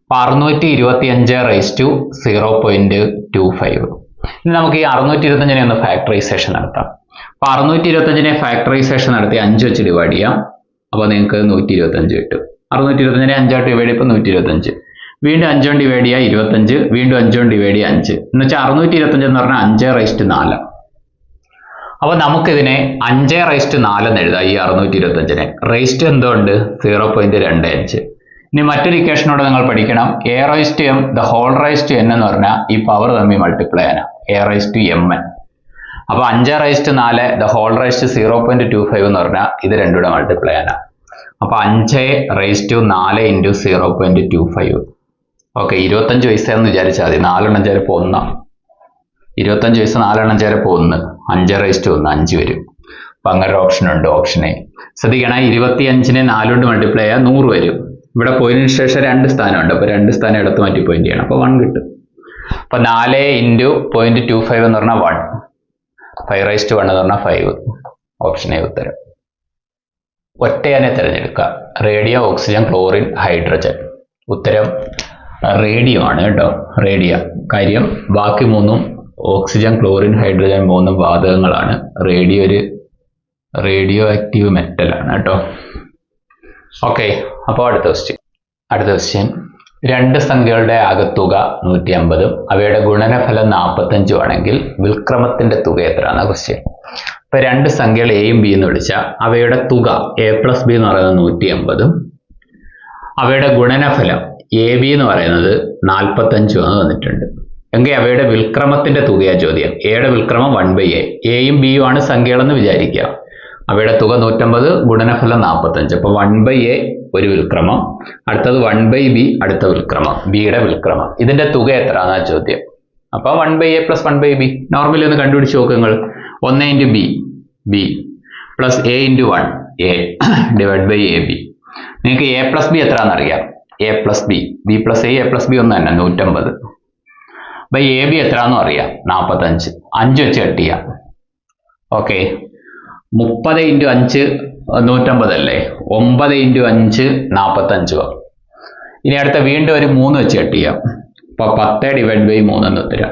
അപ്പൊ 625/0.25. ഇനി നമുക്ക് ഈ 625 ഒന്ന് ഫാക്ടറൈസേഷൻ നടത്താം. അപ്പൊ 625 ഫാക്ടറൈസേഷൻ നടത്തി 5 വെച്ച് ഡിവൈഡ് ചെയ്യാം. അപ്പൊ നിങ്ങൾക്ക് 125 കിട്ടും. 625 5 ഡിവൈഡ് ചെയ്യുമ്പോൾ 125. വീണ്ടും 5 കൊണ്ട് ഡിവൈഡ് ചെയ്യുക 25. വീണ്ടും 5 കൊണ്ട് ഡിവൈഡ് ചെയ്യുക 5. എന്ന് വെച്ചാൽ 625 എന്ന് പറഞ്ഞാൽ 5/4. അപ്പൊ നമുക്കിതിനെ 5/4 എന്ന് എഴുതാം. ഈ 625-നെ റേസ്റ്റ് എന്തുകൊണ്ട് 0.25. ഇനി മറ്റൊരു ഇക്വേഷനോട് നിങ്ങൾ പഠിക്കണം. a⁻m the whole raise to n എന്ന് പറഞ്ഞാൽ ഈ പവർ തമ്മിൽ മൾട്ടിപ്ലൈ ചെയ്യാനാണ്. a⁻mn. അപ്പൊ 5/4 ദ ഹോൾ റൈസ് ടു 0.25 എന്ന് പറഞ്ഞാൽ ഇത് രണ്ടും കൂടെ മൾട്ടിപ്ലൈ ചെയ്യാനാണ്. അപ്പൊ 5/4 ഇൻറ്റു 0.25. ഓക്കെ, 25 പൈസ എന്ന് വിചാരിച്ചാൽ മതി. 4 എണ്ണം ചേരപ്പോൾ 1. 25 പൈസ 4 എണ്ണം ചേരപ്പോൾ 1. 5/1 5 വരും. അപ്പൊ അങ്ങനെ ഒരു ഓപ്ഷൻ ഉണ്ട്. Option A. ശ്രദ്ധിക്കണം, 25-നെ 4 കൊണ്ട് മൾട്ടിപ്ലൈ ചെയ്യാൻ 100 വരും. ഇവിടെ പോയിന്റിന് ശേഷം 2 സ്ഥാനമുണ്ട്. അപ്പൊ 2 സ്ഥാനം എടുത്ത് മാറ്റി പോയിന്റ് ചെയ്യണം. അപ്പൊ 1 കിട്ടും. അപ്പൊ 4 ഇൻറ്റു 0.25 എന്ന് പറഞ്ഞാൽ 1. 5/1 എന്ന് പറഞ്ഞാൽ 5. ഓപ്ഷൻ എ ഉത്തരം. ഒറ്റയാനെ തിരഞ്ഞെടുക്കുക. Radium, oxygen, chlorine, hydrogen. ഉത്തരം റേഡിയം ആണ് കേട്ടോ. റേഡിയ. കാര്യം ബാക്കി 3ഉം ഓക്സിജൻ, ക്ലോറിൻ, ഹൈഡ്രജൻ 3ഉം വാതകങ്ങളാണ്. റേഡിയോ ഒരു റേഡിയോ ആക്റ്റീവ് മെറ്റൽ ആണ് കേട്ടോ. ഓക്കെ, അപ്പോൾ അടുത്ത ക്വസ്റ്റ്യൻ 2 സംഖ്യകളുടെ ആകെത്തുക 150ഉം അവയുടെ ഗുണനഫലം 45 ആണെങ്കിൽ വിൽക്രമത്തിന്റെ തുക എത്രയാണ് ക്വസ്റ്റ്യൻ. ഇപ്പൊ 2 സംഖ്യകൾ എയും ബി എന്ന് വിളിച്ചാൽ അവയുടെ തുക a+b എന്ന് പറയുന്നത് 150ഉം അവയുടെ ഗുണനഫലം എ ബി എന്ന് പറയുന്നത് 45 എന്ന് വന്നിട്ടുണ്ട്. എങ്കിൽ അവയുടെ വിൽക്രമത്തിന്റെ തുകയാ ചോദ്യം. എയുടെ വിൽക്രമം 1/a. എയും ബിയും ആണ് സംഖ്യകളെന്ന് വിചാരിക്കുക. അവയുടെ തുക 150, ഗുണനഫലം 45. അപ്പൊ 1/a ഒരു വിൽക്രമം, അടുത്തത് 1/b അടുത്ത വിൽക്രമം, ബിയുടെ വിൽക്രമം. ഇതിന്റെ തുക എത്രയാണെന്നാ ചോദ്യം. അപ്പൊ 1/a പ്ലസ് 1/b നോർമലി ഒന്ന് കണ്ടുപിടിച്ച് നോക്കുക നിങ്ങൾ. 1 into B plus a into 1 a divide by A B. നിങ്ങൾക്ക് a പ്ലസ് ബി എത്രയാണെന്നറിയാം. a plus B, B plus a plus B ഒന്ന് തന്നെ 150 ബൈ എ ബി എത്രയാണെന്നും അറിയാം 45. 5 വെച്ച് കട്ട് ചെയ്യാം. ഓക്കെ, 30 ഇൻറ്റു 5 150 അല്ലേ? 9 × 5 45 ആവും. ഇനി അടുത്ത വീണ്ടും ഒരു 3 വെച്ച് കട്ട് ചെയ്യാം. അപ്പൊ 10/3 എന്ന് ഉത്തരം.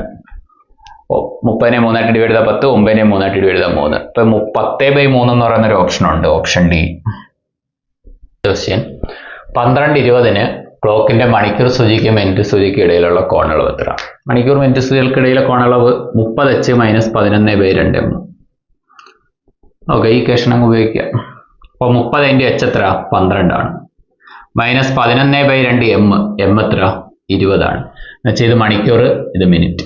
30നെ 3 ആയിട്ട് ഡിവൈഡ് ചെയ്താൽ 10, 9നെ 3 ആയിട്ട് ഡിവൈഡ് ചെയ്താൽ 3. ഇപ്പൊ 10/3 എന്ന് പറയുന്ന ഒരു ഓപ്ഷൻ ഉണ്ട്, ഓപ്ഷൻ ഡി. ക്വസ്റ്റ്യൻ 12:20 ക്ലോക്കിന്റെ മണിക്കൂർ സൂചിക്ക് മിനിറ്റ് സൂചിക്ക് ഇടയിലുള്ള കോണളവ് എത്ര? മണിക്കൂർ മിനിറ്റ് സൂചികൾക്കിടയിലെ കോണളവ് 30h - 11/2m. ഓക്കെ, ഈ ഇക്വേഷൻ അങ്ങ് ഉപയോഗിക്കാം. അപ്പോൾ 30 × h എത്ര? 12 ആണ്. -11/2m, m എത്ര? 20 ആണ്. എന്നുവെച്ചാൽ ഇത് മണിക്കൂർ, ഇത് മിനിറ്റ്.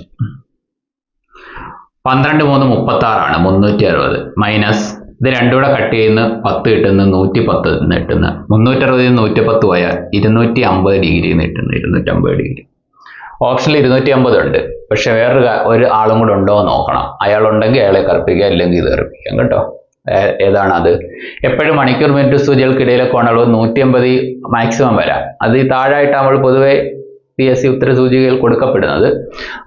12 × 3 36 ആണ്, 360. മൈനസ് ഇത് രണ്ടും കൂടെ കട്ട് ചെയ്യുന്ന 10 കിട്ടുന്ന 110 കിട്ടുന്ന 360 110 പോയാൽ 250 ഡിഗ്രി കിട്ടുന്നു. 250 ഡിഗ്രി. ഓപ്ഷനിൽ 250 ഉണ്ട്, പക്ഷെ ഒരു ആളും കൂടെ ഉണ്ടോ എന്ന് നോക്കണം. അയാളുണ്ടെങ്കിൽ അയാളെ കറുപ്പിക്കുക, അല്ലെങ്കിൽ ഇത് കറുപ്പിക്കാം കേട്ടോ. ഏതാണ് അത്? എപ്പോഴും മണിക്കൂർ മിനിറ്റ് സൂചികൾക്കിടയിലെ കോണളവ് 180 മാക്സിമം വരാം. അത് ഈ താഴായിട്ടാണ് നമ്മൾ പൊതുവെ PSC ഉത്തര സൂചികയിൽ കൊടുക്കപ്പെടുന്നത്.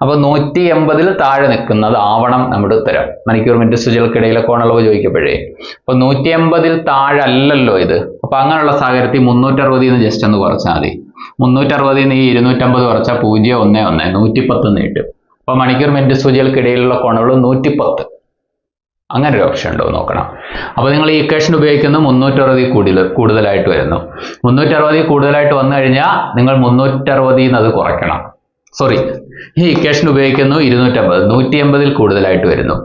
അപ്പോൾ 180 താഴെ നിൽക്കുന്നത് ആവണം നമ്മുടെ ഉത്തരം. മണിക്കൂർ മിനിറ്റ് സൂചികൾക്കിടയിലെ കോണളവ് ചോദിക്കപ്പോഴേ അപ്പൊ 180 താഴെ അല്ലല്ലോ ഇത്. അപ്പൊ അങ്ങനെയുള്ള സാഹചര്യത്തിൽ 360 ജസ്റ്റ് ഒന്ന് കുറച്ചാൽ മതി. 360 ഈ 250 കുറച്ചാൽ 011 110 കിട്ടും. അപ്പൊ മണിക്കൂർ മിനിറ്റ് സൂചികൾക്കിടയിലുള്ള കോണളവ് 110. അങ്ങനെ ഒരു ഓപ്ഷൻ ഉണ്ടോ നോക്കണം. അപ്പോൾ നിങ്ങൾ ഈ ഇക്വേഷൻ ഉപയോഗിക്കുന്ന 360 കൂടുതലായിട്ട് വരുന്നു. 360 കൂടുതലായിട്ട് വന്നു കഴിഞ്ഞാൽ നിങ്ങൾ 360 അത് കുറയ്ക്കണം. സോറി, ഈ ഇക്വേഷൻ ഉപയോഗിക്കുന്നു 250, 180 കൂടുതലായിട്ട് വരുന്നു.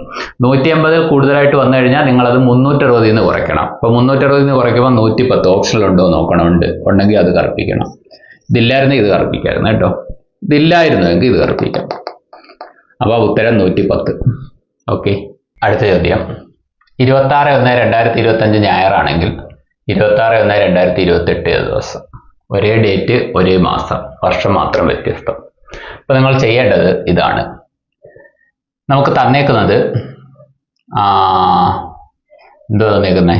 180 കൂടുതലായിട്ട് വന്നു കഴിഞ്ഞാൽ നിങ്ങൾ അത് 360 കുറയ്ക്കണം. അപ്പോൾ 360 കുറയ്ക്കുമ്പോൾ 110 ഓപ്ഷനിലുണ്ടോ നോക്കണം. ഉണ്ടെങ്കിൽ അത് കറുപ്പിക്കണം. ഇതില്ലായിരുന്നു ഇത് കറുപ്പിക്കായിരുന്നു കേട്ടോ. ഇതില്ലായിരുന്നുവെങ്കിൽ ഇത് കറുപ്പിക്കാം. അപ്പോൾ ഉത്തരം 110. ഓക്കെ, അടുത്ത ചോദ്യം 26/1/2025 ഞായറാണെങ്കിൽ 26/1/2028 ദിവസം. ഒരേ ഡേറ്റ്, ഒരേ മാസം, വർഷം മാത്രം വ്യത്യസ്തം. അപ്പൊ നിങ്ങൾ ചെയ്യേണ്ടത് ഇതാണ്. നമുക്ക് തന്നേക്കുന്നത് എന്തോ തന്നേക്കുന്നേ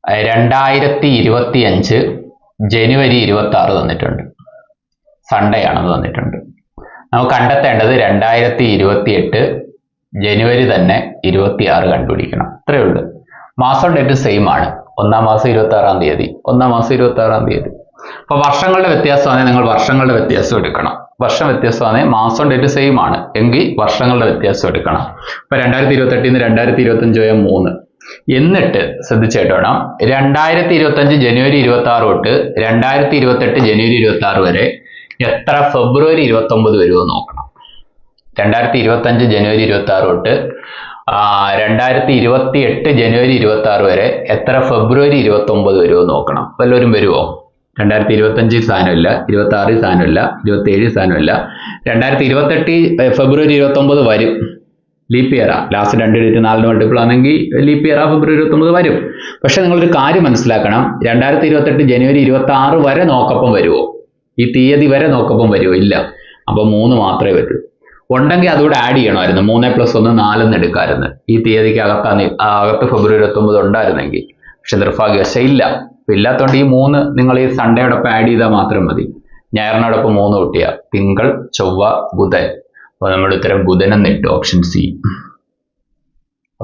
2025 ജനുവരി 26 തന്നിട്ടുണ്ട്. സൺഡേ ആണെന്ന് തന്നിട്ടുണ്ട്. നമുക്ക് കണ്ടെത്തേണ്ടത് 2028 ജനുവരി തന്നെ 26 കണ്ടുപിടിക്കണം. അത്രയേ ഉള്ളൂ. മാസം ഡേറ്റ് സെയിം ആണ്. 1-ാം മാസം 26-ാം തീയതി, 1-ാം മാസം 26-ാം തീയതി. അപ്പൊ വർഷങ്ങളുടെ വ്യത്യാസമാണെങ്കിൽ നിങ്ങൾ വർഷങ്ങളുടെ വ്യത്യാസം എടുക്കണം. വർഷം വ്യത്യാസമാണെങ്കിൽ മാസം ഡേറ്റ് സെയിം ആണ് എങ്കിൽ വർഷങ്ങളുടെ വ്യത്യാസം എടുക്കണം. ഇപ്പൊ 2028 2025 പോയാൽ 3. എന്നിട്ട് ശ്രദ്ധിച്ചായിട്ട് വേണം 2025 ജനുവരി 26 തൊട്ട് 2028 ജനുവരി 26 വരെ എത്ര ഫെബ്രുവരി 29 വരുമോ നോക്കണം. 2025 ജനുവരി 26 തൊട്ട് 2028 ജനുവരി 26 വരെ എത്ര ഫെബ്രുവരി 29 വരുമോ നോക്കണം. വല്ലവരും വരുമോ? 2025 സാധനമില്ല, 26 സാധനമില്ല, 27 സാധനമില്ല. 2028 ഫെബ്രുവരി 29 വരും. ലീപ്പ് ഇയറാ. ലാസ്റ്റ് 2 ഡേറ്റ് 4 മൾട്ടിപ്പിൾ ആണെങ്കിൽ ലീപ്പ് ഇയറാ, ഫെബ്രുവരി 29 വരും. പക്ഷെ നിങ്ങളൊരു കാര്യം മനസ്സിലാക്കണം, 2028 ജനുവരി 26 വരെ നോക്കപ്പം വരുമോ? ഈ തീയതി വരെ നോക്കപ്പം വരുമോ? ഇല്ല. അപ്പൊ 3 മാത്രമേ പറ്റൂ. ഉണ്ടെങ്കിൽ അതുകൂടെ ആഡ് ചെയ്യണമായിരുന്നു. 3 + 1 4 എടുക്കാമായിരുന്നു. ഈ തീയതിക്ക് അകത്ത് ഫെബ്രുവരി 29 ഉണ്ടായിരുന്നെങ്കിൽ. പക്ഷെ നിർഭാഗ്യവശ ഇല്ല. ഇല്ലാത്തതുകൊണ്ട് ഈ 3 നിങ്ങൾ ഈ സൺഡേയോടൊപ്പം ആഡ് ചെയ്താൽ മാത്രം മതി. ഞായറിനോടൊപ്പം 3 കൂട്ടിയാൽ തിങ്കൾ, ചൊവ്വ, ബുധൻ. അപ്പോൾ നമ്മുടെ ഉത്തരം ബുധൻ എന്നിട്ട് ഓപ്ഷൻ സി.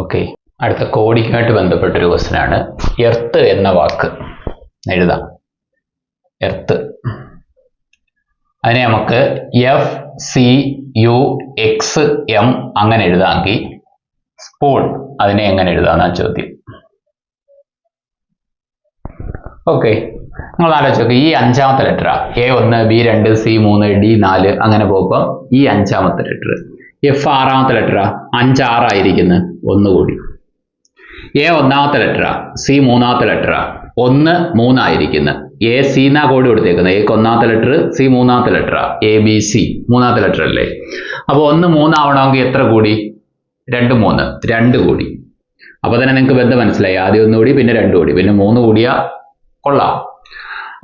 ഓക്കെ, അടുത്ത കോഡിങ്ങുമായിട്ട് ബന്ധപ്പെട്ടൊരു ക്വസ്റ്റ്യൻ ആണ്. എർത്ത് എന്ന വാക്ക് എഴുതാം. എർത്ത്, അതിനെ നമുക്ക് FCUXM അങ്ങനെ എഴുതാമെങ്കിൽ സ്പൂൺ അതിനെ എങ്ങനെ എഴുതാമെന്നാണ് ചോദ്യം. ഓക്കെ, നിങ്ങൾ ആലോചിച്ച് നോക്കുക. ഈ 5ാമത്തെ ലെറ്ററാ A1, B2, C3, D4 അങ്ങനെ പോകുമ്പോൾ ഈ 5ാമത്തെ ലെറ്റർ. F 6ാമത്തെ ലെറ്ററാ 5 6 ആയിരിക്കുന്നു. 1 കൂടി. A 1ാമത്തെ ലെറ്ററാ, C 3ാമത്തെ ലെറ്ററാ 1 3 ആയിരിക്കുന്നു. A C എന്നാ കോഡ് കൊടുത്തേക്കുന്നത്. A 1ാമത്തെ ലെറ്റർ, C 3ാമത്തെ ലെറ്ററാ, ABC 3ാമത്തെ ലെറ്റർ അല്ലേ. അപ്പൊ 1 3 ആവണമെങ്കിൽ എത്ര കൂടി? 2 3 2 കൂടി. അപ്പൊ തന്നെ നിങ്ങൾക്ക് ബന്ധം മനസ്സിലായി. ആദ്യം 1 കൂടി, പിന്നെ 2 കൂടി, പിന്നെ 3 കൂടിയാ കൊള്ളാം.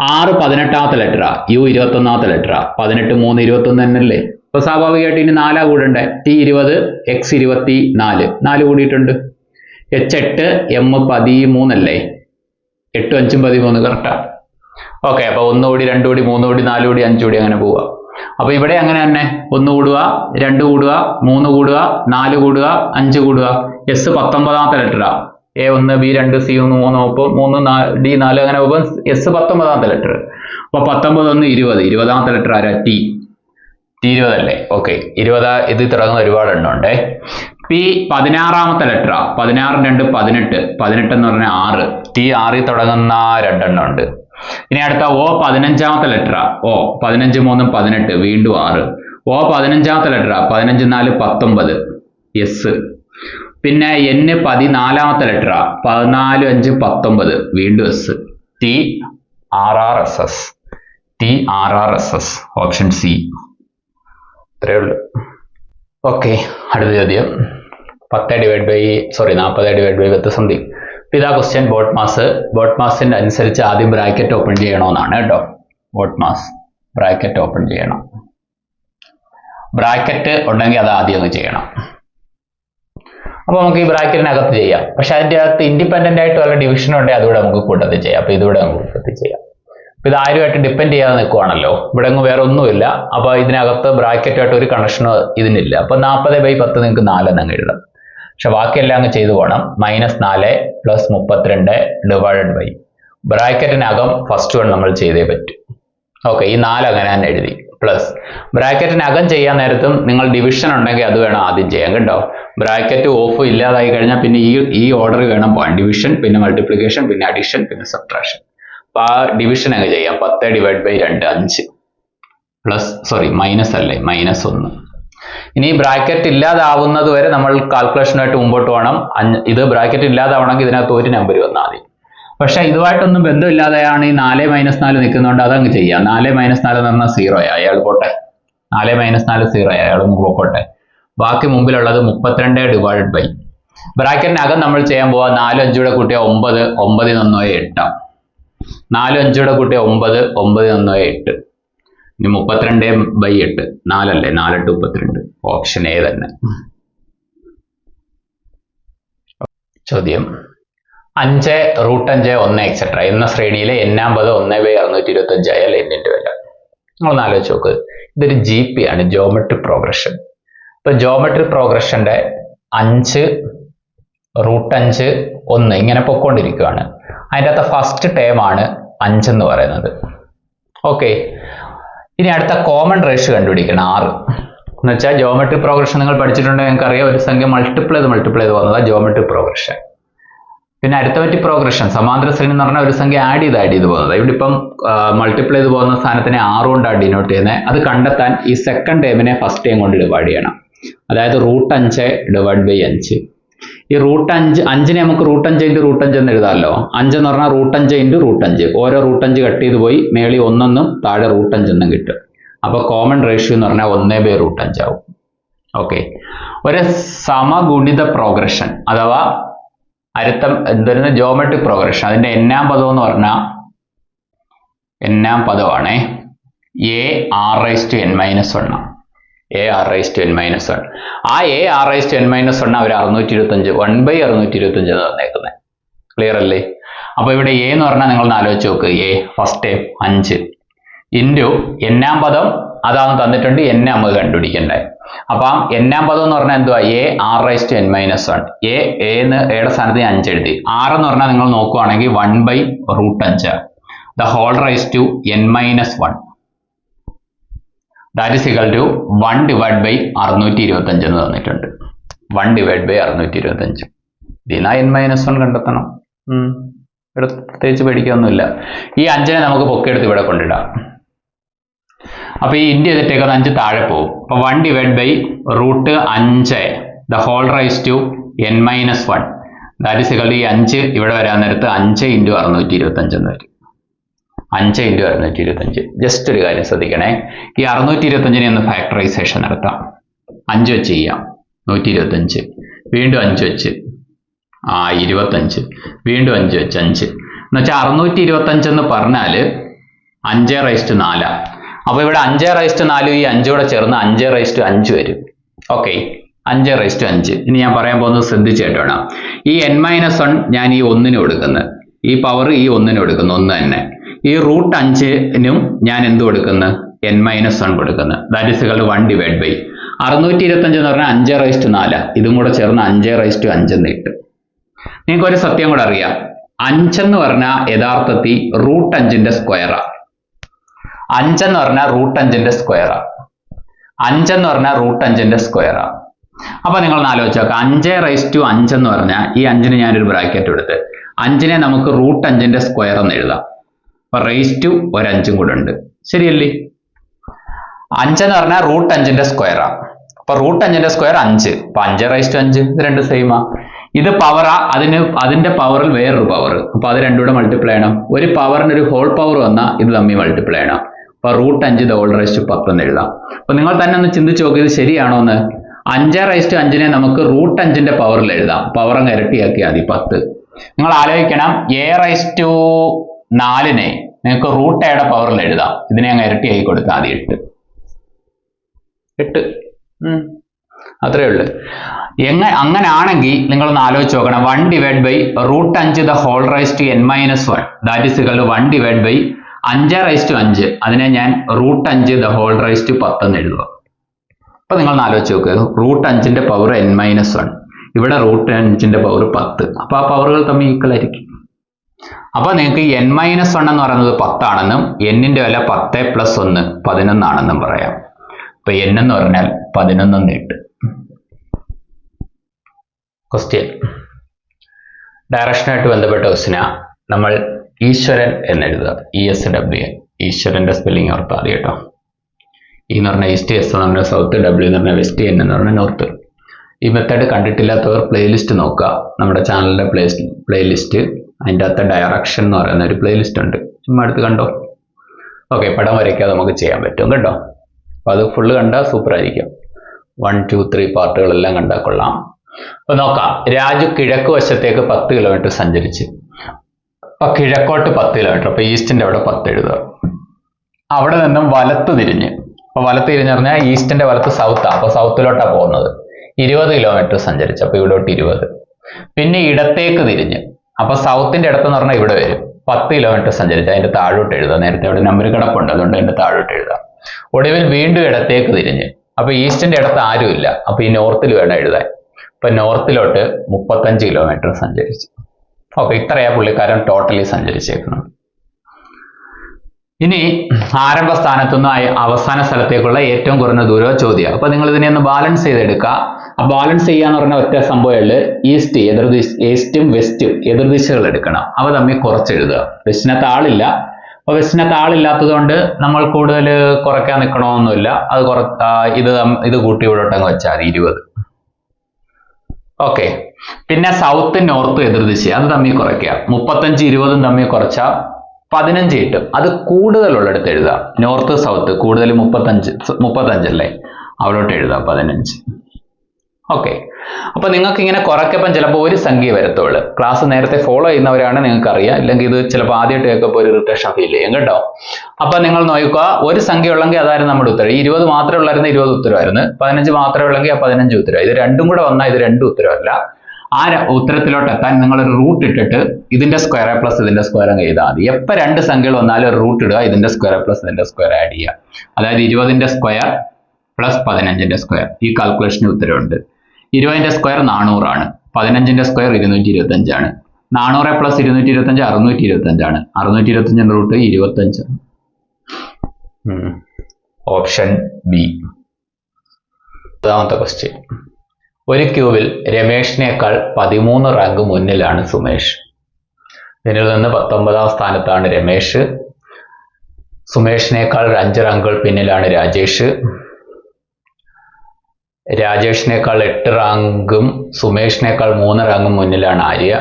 6 18ാമത്തെ ലെറ്ററാ, U 21ാമത്തെ ലെറ്ററാ, 18 3 21 തന്നെയല്ലേ. അപ്പൊ സ്വാഭാവികമായിട്ട് ഇനി 4 കൂടണ്ടേ. T 20 X 24 4 കൂടിയിട്ടുണ്ട്. H 8 M 13 അല്ലേ. 8 5 13 കറക്റ്റാ. ഓക്കെ, അപ്പൊ 1 കൂടി, 2 കൂടി, 3 കൂടി, 4 കൂടി, 5 കൂടി അങ്ങനെ പോവുക. അപ്പൊ ഇവിടെ അങ്ങനെ തന്നെ 1 കൂടുക, 2 കൂടുക, 3 കൂടുക, 4 കൂടുക, 5 കൂടുക. S 19ാമത്തെ ലെറ്ററാ, A1 B2 C1 3 ഒപ്പം 3 D4 അങ്ങനെ ഒപ്പം S 19ാമത്തെ ലെറ്റർ. അപ്പൊ 19 1 20 20ാമത്തെ ലെറ്റർ ആരാ? T 20 അല്ലേ? ഓക്കെ, 20 ഇത് തുടങ്ങുന്ന ഒരുപാട് എണ്ണം ഉണ്ടേ. P 16ാമത്തെ ലെറ്റർ 16 2 18 18 എന്ന് പറഞ്ഞാൽ 6 T 6 തുടങ്ങുന്ന രണ്ടെണ്ണം ഉണ്ട്. ഇനി അടുത്ത O 15ാമത്തെ ലെറ്റർ O 15 3 18 വീണ്ടും 6 O 15ാമത്തെ ലെറ്റർ 15 4 19 S. പിന്നെ N 14ാമത്തെ ലെറ്റർ 14 5 19 വീണ്ടും S. T RRSS T RRSS option C. ഇത്രയേ ഉള്ളൂ. ഓക്കെ, അടുത്ത ചോദ്യം 40/10 സംതിങ്. ഇതാ ക്വസ്റ്റ്യൻ. ബോട്ട് മാസിന്റെ അനുസരിച്ച് ആദ്യം ബ്രാക്കറ്റ് ഓപ്പൺ ചെയ്യണമെന്നാണ് കേട്ടോ. ബോട്ട് മാസ് ബ്രാക്കറ്റ് ഓപ്പൺ ചെയ്യണം. ബ്രാക്കറ്റ് ഉണ്ടെങ്കിൽ അത് ആദ്യം അങ്ങ് ചെയ്യണം. അപ്പൊ നമുക്ക് ഈ ബ്രാക്കറ്റിനകത്ത് ചെയ്യാം. പക്ഷെ അതിൻ്റെ അകത്ത് ഇൻഡിപെൻഡന്റ് ആയിട്ട് വല്ല ഡിവിഷൻ ഉണ്ടെങ്കിൽ അതുകൂടെ നമുക്ക് കൂട്ടത്തിൽ ചെയ്യാം. അപ്പൊ ഇതുകൂടെ നമുക്ക് കൂട്ടത്തിൽ ചെയ്യാം. അപ്പൊ ഇത് ആരുമായിട്ട് ഡിപ്പെൻഡ് ചെയ്യാതെ നിൽക്കുവാണല്ലോ. ഇവിടെ അങ്ങ് വേറെ ഒന്നുമില്ല. അപ്പൊ ഇതിനകത്ത് ബ്രാക്കറ്റുമായിട്ട് ഒരു കണക്ഷനോ ഇതിനില്ല. അപ്പൊ 40/10 നിങ്ങൾക്ക് 4 എന്നങ്ങ് എഴുതാം. പക്ഷെ ബാക്കിയെല്ലാം അങ്ങ് ചെയ്തു പോകണം. -4 + 32 ഡിവൈഡഡ് ബൈ ബ്രാക്കറ്റിനകം ഫസ്റ്റ് വൺ നമ്മൾ ചെയ്തേ പറ്റൂ. ഓക്കെ, ഈ 4 അങ്ങനെ തന്നെ എഴുതി. പ്ലസ് ബ്രാക്കറ്റിനകം ചെയ്യാൻ നേരത്തും നിങ്ങൾ ഡിവിഷൻ ഉണ്ടെങ്കിൽ അത് വേണം ആദ്യം ചെയ്യാൻ കേട്ടോ. ബ്രാക്കറ്റ് ഓഫ് ഇല്ലാതായി കഴിഞ്ഞാൽ പിന്നെ ഈ ഓർഡർ വേണം പോകാൻ. ഡിവിഷൻ, പിന്നെ മൾട്ടിപ്ലിക്കേഷൻ, പിന്നെ അഡിഷൻ, പിന്നെ സബ്ട്രാക്ഷൻ. അപ്പൊ ആ ഡിവിഷൻ അങ്ങ് ചെയ്യാം. 10/2 5 പ്ലസ് മൈനസ് അല്ലേ, -1. ഇനി ബ്രാക്കറ്റ് ഇല്ലാതാവുന്നത് വരെ നമ്മൾ കാൽക്കുലേഷനായിട്ട് മുമ്പോട്ട് പോകണം. ഇത് ബ്രാക്കറ്റ് ഇല്ലാതാവണമെങ്കിൽ ഇതിനകത്ത് ഒരു നമ്പർ വന്നാൽ മതി. പക്ഷെ ഇതുമായിട്ടൊന്നും ബന്ധമില്ലാതെയാണ് ഈ 4 - 4 നിൽക്കുന്നതുകൊണ്ട് അതങ്ങ് ചെയ്യാം. 4 - 4 എന്ന് പറഞ്ഞാൽ 0 അയാൾ പോട്ടെ. 4 - 4 0 അയാൾ പോട്ടെ. ബാക്കി മുമ്പിലുള്ളത് 32 ഡിവൈഡഡ് ബൈ ബ്രാക്കറ്റിനകം നമ്മൾ ചെയ്യാൻ പോവാ. 4 5 കൂടെ കൂട്ടിയ 9 9 1 8. 4 5 കൂടെ കൂട്ടിയ 9 9 1 8. ഇനി 32/8 4 അല്ലേ, 4 8 32. ഓപ്ഷൻ എ തന്നെ. ചോദ്യം 5 √5 1 എക്സെട്ര എന്ന ശ്രേണിയിലെ n-ാമത് 1/625 ആയാൽ എന്നിന്റെ വില. നിങ്ങളൊന്ന് ആലോചിച്ച് നോക്ക്. ഇതൊരു GP ആണ്, ജോമെട്രിക് പ്രോഗ്രഷൻ. ഇപ്പൊ ജോമെട്രിക് പ്രോഗ്രഷന്റെ 5 √5 1 ഇങ്ങനെ പൊക്കോണ്ടിരിക്കുകയാണ്. അതിൻ്റെ അകത്ത് ഫസ്റ്റ് ടേം ആണ് 5 എന്ന് പറയുന്നത്. ഓക്കെ, ഇനി അടുത്ത കോമൺ റേഷ്യോ കണ്ടുപിടിക്കണം 6. എന്ന് വെച്ചാൽ ജോമെട്രിക് പ്രോഗ്രഷൻ നിങ്ങൾ പഠിച്ചിട്ടുണ്ടെങ്കിൽ നിങ്ങൾക്ക് അറിയാം, ഒരു സംഖ്യ മൾട്ടിപ്ലൈ ചെയ്ത് പോകുന്നതാണ് ജോമെട്രിക് പ്രോഗ്രഷൻ. പിന്നെ അരിത്തമെറ്റിക് പ്രോഗ്രഷൻ സമാന്തര ശ്രേണി എന്ന് പറഞ്ഞാൽ ഒരു സംഖ്യ ആഡ് ചെയ്ത് പോകുന്നത്. ഇവിടെ ഇപ്പം മൾട്ടിപ്ലൈ ചെയ്ത് പോകുന്ന സ്ഥാനത്തിനെ 6 കൊണ്ടാണ് ഡിനോട്ട് ചെയ്യുന്നത്. അത് കണ്ടെത്താൻ ഈ സെക്കൻഡ് ടേമിനെ ഫസ്റ്റ് ടേം കൊണ്ട് ഡിവൈഡ് ചെയ്യണം. അതായത് √5 ഡിവൈഡ് ബൈ 5. ഈ √5 നമുക്ക് √5 × √5 എന്ന് എഴുതാമല്ലോ. 5 എന്ന് പറഞ്ഞാൽ √5 × √5. ഓരോ √5 കട്ട് ചെയ്ത് പോയി മേളി 1 എന്നും താഴെ √5 എന്നും കിട്ടും. അപ്പൊ കോമൺ റേഷ്യോ എന്ന് പറഞ്ഞാൽ 1/√5 ആവും. ഓക്കെ, ഒരു സമഗുണിത പ്രോഗ്രഷൻ അഥവാ എന്തിരുന്ന ജോമെട്രിക് പ്രോഗ്രഷൻ, അതിന്റെ n-ാം പദം എന്ന് പറഞ്ഞാൽ n-ാം പദമാണേ AR⁻n - 1. AR⁻n - 1. ആ AR⁻n - 1 അവർ 625 1/625 എന്ന് തന്നേക്കുന്നത്. ക്ലിയർ അല്ലേ? അപ്പൊ ഇവിടെ A എന്ന് പറഞ്ഞാൽ നിങ്ങൾ ആലോചിച്ച് നോക്ക്. A ഫസ്റ്റ് ടൈം 5 ഇൻറ്റു n-ാം പദം അതാണ് തന്നിട്ടുണ്ട്. n നമുക്ക് കണ്ടുപിടിക്കണ്ടേ. അപ്പം n-ാം പദം എന്ന് പറഞ്ഞാൽ എന്തുവാ? AR⁻n - 1. എയുടെ സ്ഥാനത്ത് 5 എഴുതി. 6 എന്ന് പറഞ്ഞാൽ നിങ്ങൾ നോക്കുവാണെങ്കിൽ 1/√5 the whole raised to n - 1. That is equal to 1 divided by 625 എന്ന് തന്നിട്ടുണ്ട്. 1 divided by 625. ഇതിനാ n - 1 കണ്ടെത്തണം. ഇവിടെ പ്രത്യേകിച്ച് പേടിക്കൊന്നുമില്ല. ഈ 5നെ നമുക്ക് പൊക്കിയെടുത്ത് ഇവിടെ കൊണ്ടിടാം. അപ്പൊ ഈ ഇൻറ്റു ചെയ്തിട്ടേക്കുന്ന 5 താഴെ പോകും. അപ്പൊ 1 divided by √5 the whole raised to n - 1. That is equal to ഈ 5 ഇവിടെ വരാൻ നേരത്ത് 5 × 625 എന്ന് വരും. 5 × 625. ജസ്റ്റ് ഒരു കാര്യം ശ്രദ്ധിക്കണേ. ഈ 625നെ ഒന്ന് ഫാക്ടറൈസേഷൻ നടത്താം. 5 വെച്ച് ചെയ്യാം. 125. വീണ്ടും 5 വെച്ച് 25. വീണ്ടും 5 വെച്ച് 5. എന്നുവെച്ചാൽ 625 എന്ന് പറഞ്ഞാൽ 5/4. അപ്പൊ ഇവിടെ 5/4 ഈ 5 കൂടെ ചേർന്ന് 5/5 വരും. ഓക്കെ, 5/5. ഇനി ഞാൻ പറയാൻ പോകുന്നത് ശ്രദ്ധിച്ച് കേട്ടോണം. ഈ n - 1 ഞാൻ ഈ 1ന് കൊടുക്കുന്നത്, ഈ പവർ ഈ 1ന് കൊടുക്കുന്നു, 1 തന്നെ. ഈ √5നും ഞാൻ എന്ത് കൊടുക്കുന്നു? n - 1 കൊടുക്കുന്നു. That is equal to 1 divided by 625 എന്ന് പറഞ്ഞാൽ 5/4. ഇതും കൂടെ ചേർന്ന് 5/5 എന്ന് കിട്ടും. നിങ്ങൾക്ക് ഒരു സത്യം കൂടെ അറിയാം, 5 എന്ന് പറഞ്ഞാൽ യഥാർത്ഥത്തിൽ √5 സ്ക്വയറാ. 5 എന്ന് പറഞ്ഞാൽ √5 സ്ക്വയറാ. 5 എന്ന് പറഞ്ഞാൽ √5 സ്ക്വയറാ. അപ്പൊ നിങ്ങൾ ആലോചിച്ച് നോക്കാം, 5⁵5 എന്ന് പറഞ്ഞാൽ ഈ 5ന് ഞാനൊരു ബ്രാക്കറ്റ് എടുത്ത് 5നെ നമുക്ക് √5 സ്ക്വയർ എന്ന് എഴുതാം. അപ്പൊ റേസ് ഒരു 5 കൂടെ ഉണ്ട്, ശരിയല്ലേ? 5 എന്ന് പറഞ്ഞാൽ √5 സ്ക്വയറാ. അപ്പൊ √5 സ്ക്വയർ 5. അപ്പൊ 5⁵5 ഇത് രണ്ട് സെയിമാ. ഇത് പവറാ, അതിന്റെ പവറിൽ വേറൊരു പവർ. അപ്പൊ അത് രണ്ടും കൂടെ മൾട്ടിപ്ലൈ ചെയ്യണം. ഒരു പവറിന് ഒരു ഹോൾ പവർ വന്നാൽ ഇത് തമ്മിൽ മൾട്ടിപ്ലൈ ചെയ്യണം. അപ്പൊ √5⁻10 എന്ന് എഴുതാം. അപ്പൊ നിങ്ങൾ തന്നെ ഒന്ന് ചിന്തിച്ച് നോക്കി, ഇത് ശരിയാണോ എന്ന്. 5⁵5നെ നമുക്ക് √5 പവറിൽ എഴുതാം. പവർ അങ്ങ് ഇരട്ടിയാക്കിയാൽ മതി, 10. നിങ്ങൾ ആലോചിക്കണം, a⁴ നിങ്ങൾക്ക് √a പവറിൽ എഴുതാം. ഇതിനെ അങ്ങ് ഇരട്ടിയാക്കി കൊടുത്താൽ മതി, 8. അത്രേ ഉള്ളു. അങ്ങനാണെങ്കിൽ നിങ്ങളൊന്ന് ആലോചിച്ച് നോക്കണം, 1/√5⁻n−1 that is equal to 1/5⁵5. അതിനെ ഞാൻ √5⁻10 എന്ന് എഴുതുക. അപ്പൊ നിങ്ങളൊന്ന് ആലോചിച്ച് നോക്ക്, √5 പവർ n−1, ഇവിടെ √5 പവർ 10. അപ്പൊ ആ പവറുകൾ തമ്മിൽ ഈക്വൽ ആയിരിക്കും. അപ്പൊ നിങ്ങൾക്ക് n-1 എന്ന് പറയുന്നത് 10 ആണെന്നും n-ന്റെ വില 10 + 1 11 ആണെന്നും പറയാം. അപ്പൊ n എന്ന് പറഞ്ഞാൽ 11 എന്ന് കിട്ടും. ക്വസ്റ്റ്യൻ ഡയറക്ഷനായിട്ട് ബന്ധപ്പെട്ട ക്വസ്റ്റ്യനാ. നമ്മൾ ഈശ്വരൻ എന്നെഴുതുക, ESWN. ഈശ്വരന്റെ സ്പെല്ലിംഗ് ഓർത്താൽ മതി കേട്ടോ. E എന്ന് പറഞ്ഞാൽ ഈസ്റ്റ്, S എന്ന് പറഞ്ഞാൽ സൗത്ത്, W എന്ന് പറഞ്ഞാൽ വെസ്റ്റ്, N എന്ന് പറഞ്ഞാൽ നോർത്ത്. ഈ മെത്തേഡ് കണ്ടിട്ടില്ലാത്തവർ പ്ലേലിസ്റ്റ് നോക്കുക, നമ്മുടെ ചാനലിന്റെ പ്ലേലിസ്റ്റ്. അതിൻ്റെ അകത്ത് ഡയറക്ഷൻ എന്ന് പറയുന്ന ഒരു പ്ലേലിസ്റ്റ് ഉണ്ട്, ചുമ്മാ എടുത്ത് കണ്ടോ. ഓക്കെ, പടം വരയ്ക്കാതെ നമുക്ക് ചെയ്യാൻ പറ്റും കേട്ടോ. അപ്പൊ അത് ഫുള്ള് കണ്ടാൽ സൂപ്പർ ആയിരിക്കും. 1, 2, 3 പാർട്ടുകളെല്ലാം കണ്ടാൽ കൊള്ളാം. അപ്പൊ നോക്കാം, രാജു കിഴക്ക് വശത്തേക്ക് 10 കിലോമീറ്റർ സഞ്ചരിച്ച്. അപ്പൊ കിഴക്കോട്ട് 10 കിലോമീറ്റർ, അപ്പൊ ഈസ്റ്റിന്റെ അവിടെ 10 എഴുതുക. അവിടെ നിന്നും വലത്ത് തിരിഞ്ഞ്, അപ്പൊ വലത്ത് തിരിഞ്ഞ് പറഞ്ഞാൽ ഈസ്റ്റിന്റെ വലത്ത് സൗത്താ, അപ്പൊ സൗത്തിലോട്ടാ പോകുന്നത്. 20 കിലോമീറ്റർ സഞ്ചരിച്ചു, അപ്പൊ ഇവിടോട്ട് 20. പിന്നെ ഇടത്തേക്ക് തിരിഞ്ഞ്, അപ്പൊ സൗത്തിന്റെ ഇടത്തെന്ന് പറഞ്ഞാൽ ഇവിടെ വരും. 10 കിലോമീറ്റർ സഞ്ചരിച്ച്, അതിന്റെ താഴോട്ട് എഴുതുക. നേരത്തെ അവിടെ നമ്പർ കിടപ്പുണ്ട്, അതുകൊണ്ട് അതിന്റെ താഴോട്ട് എഴുതുക. ഒടുവിൽ വീണ്ടും ഇടത്തേക്ക് തിരിഞ്ഞ്, അപ്പൊ ഈസ്റ്റിന്റെ ഇടത്ത് ആരുമില്ല, അപ്പൊ ഈ നോർത്തിൽ വേണം എഴുതാൻ. ഇപ്പൊ നോർത്തിലോട്ട് 35 കിലോമീറ്റർ സഞ്ചരിച്ചു. ഓക്കെ, ഇത്രയാ പുള്ളിക്കാരൻ ടോട്ടലി സഞ്ചരിച്ചേക്കുന്നത്. ഇനി ആരംഭ സ്ഥാനത്തുനിന്ന് അവസാന സ്ഥലത്തേക്കുള്ള ഏറ്റവും കുറഞ്ഞ ദൂരം ചോദ്യം. അപ്പൊ നിങ്ങൾ ഇതിനെ ഒന്ന് ബാലൻസ് ചെയ്തെടുക്കുക. ആ ബാലൻസ് ചെയ്യാന്ന് പറഞ്ഞ ഒറ്റ സംഭവമുള്ളൂ, ഈസ്റ്റും വെസ്റ്റും എതിർദിശകൾ എടുക്കണം. അവ തമ്മിൽ കുറച്ചെഴുതുക. വെസ്റ്റിനകത്ത് ആളില്ല, അപ്പൊ വെസ്റ്റിനകത്ത് ആളില്ലാത്തത് കൊണ്ട് നമ്മൾ കൂടുതൽ കുറയ്ക്കാൻ നിൽക്കണമെന്നൊന്നുമില്ല. അത് ഇത് കൂട്ടി ഇവിടോട്ടങ്ങ് വെച്ചാൽ മതി, 20. ഓക്കെ, പിന്നെ സൗത്ത് നോർത്ത് എതിർദിശ അത് തമ്മിൽ കുറയ്ക്കുക. 35 20 തമ്മിൽ കുറച്ചാൽ 15 കിട്ടും. അത് കൂടുതലുള്ളിടത്ത് എഴുതുക. നോർത്ത് സൗത്ത് കൂടുതൽ 35 അല്ലേ, അവിടോട്ട് എഴുതുക 15. ഓക്കെ, അപ്പൊ നിങ്ങൾക്ക് ഇങ്ങനെ കുറയ്ക്കപ്പം ചിലപ്പോൾ ഒരു സംഖ്യ വരത്തുള്ളൂ. ക്ലാസ് നേരത്തെ ഫോളോ ചെയ്യുന്നവരാണ് നിങ്ങൾക്ക് അറിയാം, ഇല്ലെങ്കിൽ ഇത് ചിലപ്പോൾ ആദ്യമായിട്ട് കേൾക്കുമ്പോൾ ഒരു ഇറിറ്റേഷൻ ഫീൽ ചെയ്യും കേട്ടോ. അപ്പൊ നിങ്ങൾ നോക്കുക, ഒരു സംഖ്യ ഉള്ളെങ്കിൽ അതായിരുന്നു നമ്മുടെ ഉത്തരം. 20 മാത്രമേ ഉള്ളായിരുന്നു, 20 ഉത്തരമായിരുന്നു. 15 മാത്രമേ ഉള്ളെങ്കിൽ ആ 15 ഉത്തരം. ഇത് രണ്ടും കൂടെ വന്നാൽ ഇത് 2 ഉത്തരമല്ല. ആ ഉത്തരത്തിലോട്ട് എത്താൻ നിങ്ങളൊരു റൂട്ട് ഇട്ടിട്ട് ഇതിന്റെ സ്ക്വയർ പ്ലസ് ഇതിന്റെ സ്ക്വയർ അങ്ങ് എഴുതാൽ മതി. എപ്പോൾ 2 സംഖ്യകൾ വന്നാലും ഒരു റൂട്ട് ഇടുക, ഇതിന്റെ സ്ക്വയർ പ്ലസ് ഇതിന്റെ സ്ക്വയർ ആഡ് ചെയ്യുക. അതായത് 20ന്റെ സ്ക്വയർ പ്ലസ് 15ന്റെ സ്ക്വയർ. ഈ കാൽക്കുലേഷന് ഉത്തരവുണ്ട്. 20ന്റെ സ്ക്വയർ 400 ആണ്, 15ന്റെ സ്ക്വയർ 225 ആണ്. 400 പ്ലസ് 225 625 ആണ്. 625ന്റെ റൂട്ട് 25. Option B. രണ്ടാമത്തെ ക്വസ്റ്റ്യൻ. ഒരു ക്യൂവിൽ രമേഷിനേക്കാൾ 13 റാങ്ക് മുന്നിലാണ് സുമേഷ്. ഇതിൽ നിന്ന് 19ാം സ്ഥാനത്താണ് രമേഷ്. സുമേഷിനേക്കാൾ 5 റാങ്കുകൾ പിന്നിലാണ് രാജേഷ്. രാജേഷിനേക്കാൾ 8 റാങ്കും സുമേഷിനേക്കാൾ 3 റാങ്കും മുന്നിലാണ് ആര്യ.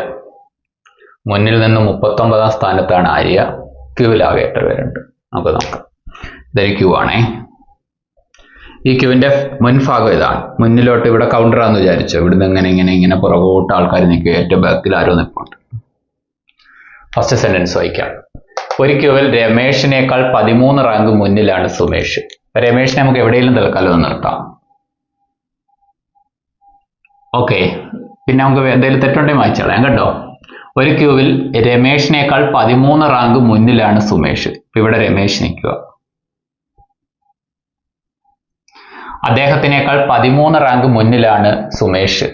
മുന്നിൽ നിന്ന് 39ാം സ്ഥാനത്താണ് ആര്യ. ക്യൂവിലാകെ 8 പേരുണ്ട്. നമുക്ക് നോക്കാം. ഇതൊരു ക്യൂ ആണേ. ഈ ക്യൂവിന്റെ മുൻഭാഗം ഇതാണ്. മുന്നിലോട്ട് ഇവിടെ കൗണ്ടറാന്ന് വിചാരിച്ചു. ഇവിടുന്ന് ഇങ്ങനെ പുറകോട്ട് ആൾക്കാർ നിൽക്കുക. ഏറ്റവും ബാക്കിൽ ആരോ നിൽപ്പുണ്ട്. ഫസ്റ്റ് സെന്റൻസ് വായിക്കാം. ഒരു ക്യൂവിൽ രമേഷിനേക്കാൾ 13 റാങ്ക് മുന്നിലാണ് സുമേഷ്. രമേഷിനെ നമുക്ക് എവിടെയെങ്കിലും തൽക്കാലം നിർത്താം. ഓക്കെ, പിന്നെ നമുക്ക് എന്തെങ്കിലും തെറ്റുണ്ടെങ്കിൽ വായിച്ചോളാം കേട്ടോ. ഒരു ക്യൂവിൽ രമേഷിനേക്കാൾ 13 റാങ്ക് മുന്നിലാണ് സുമേഷ്. ഇപ്പൊ ഇവിടെ രമേഷ് നിൽക്കുക. അദ്ദേഹത്തിനേക്കാൾ 13 റാങ്ക് മുന്നിലാണ് സുമേഷ്.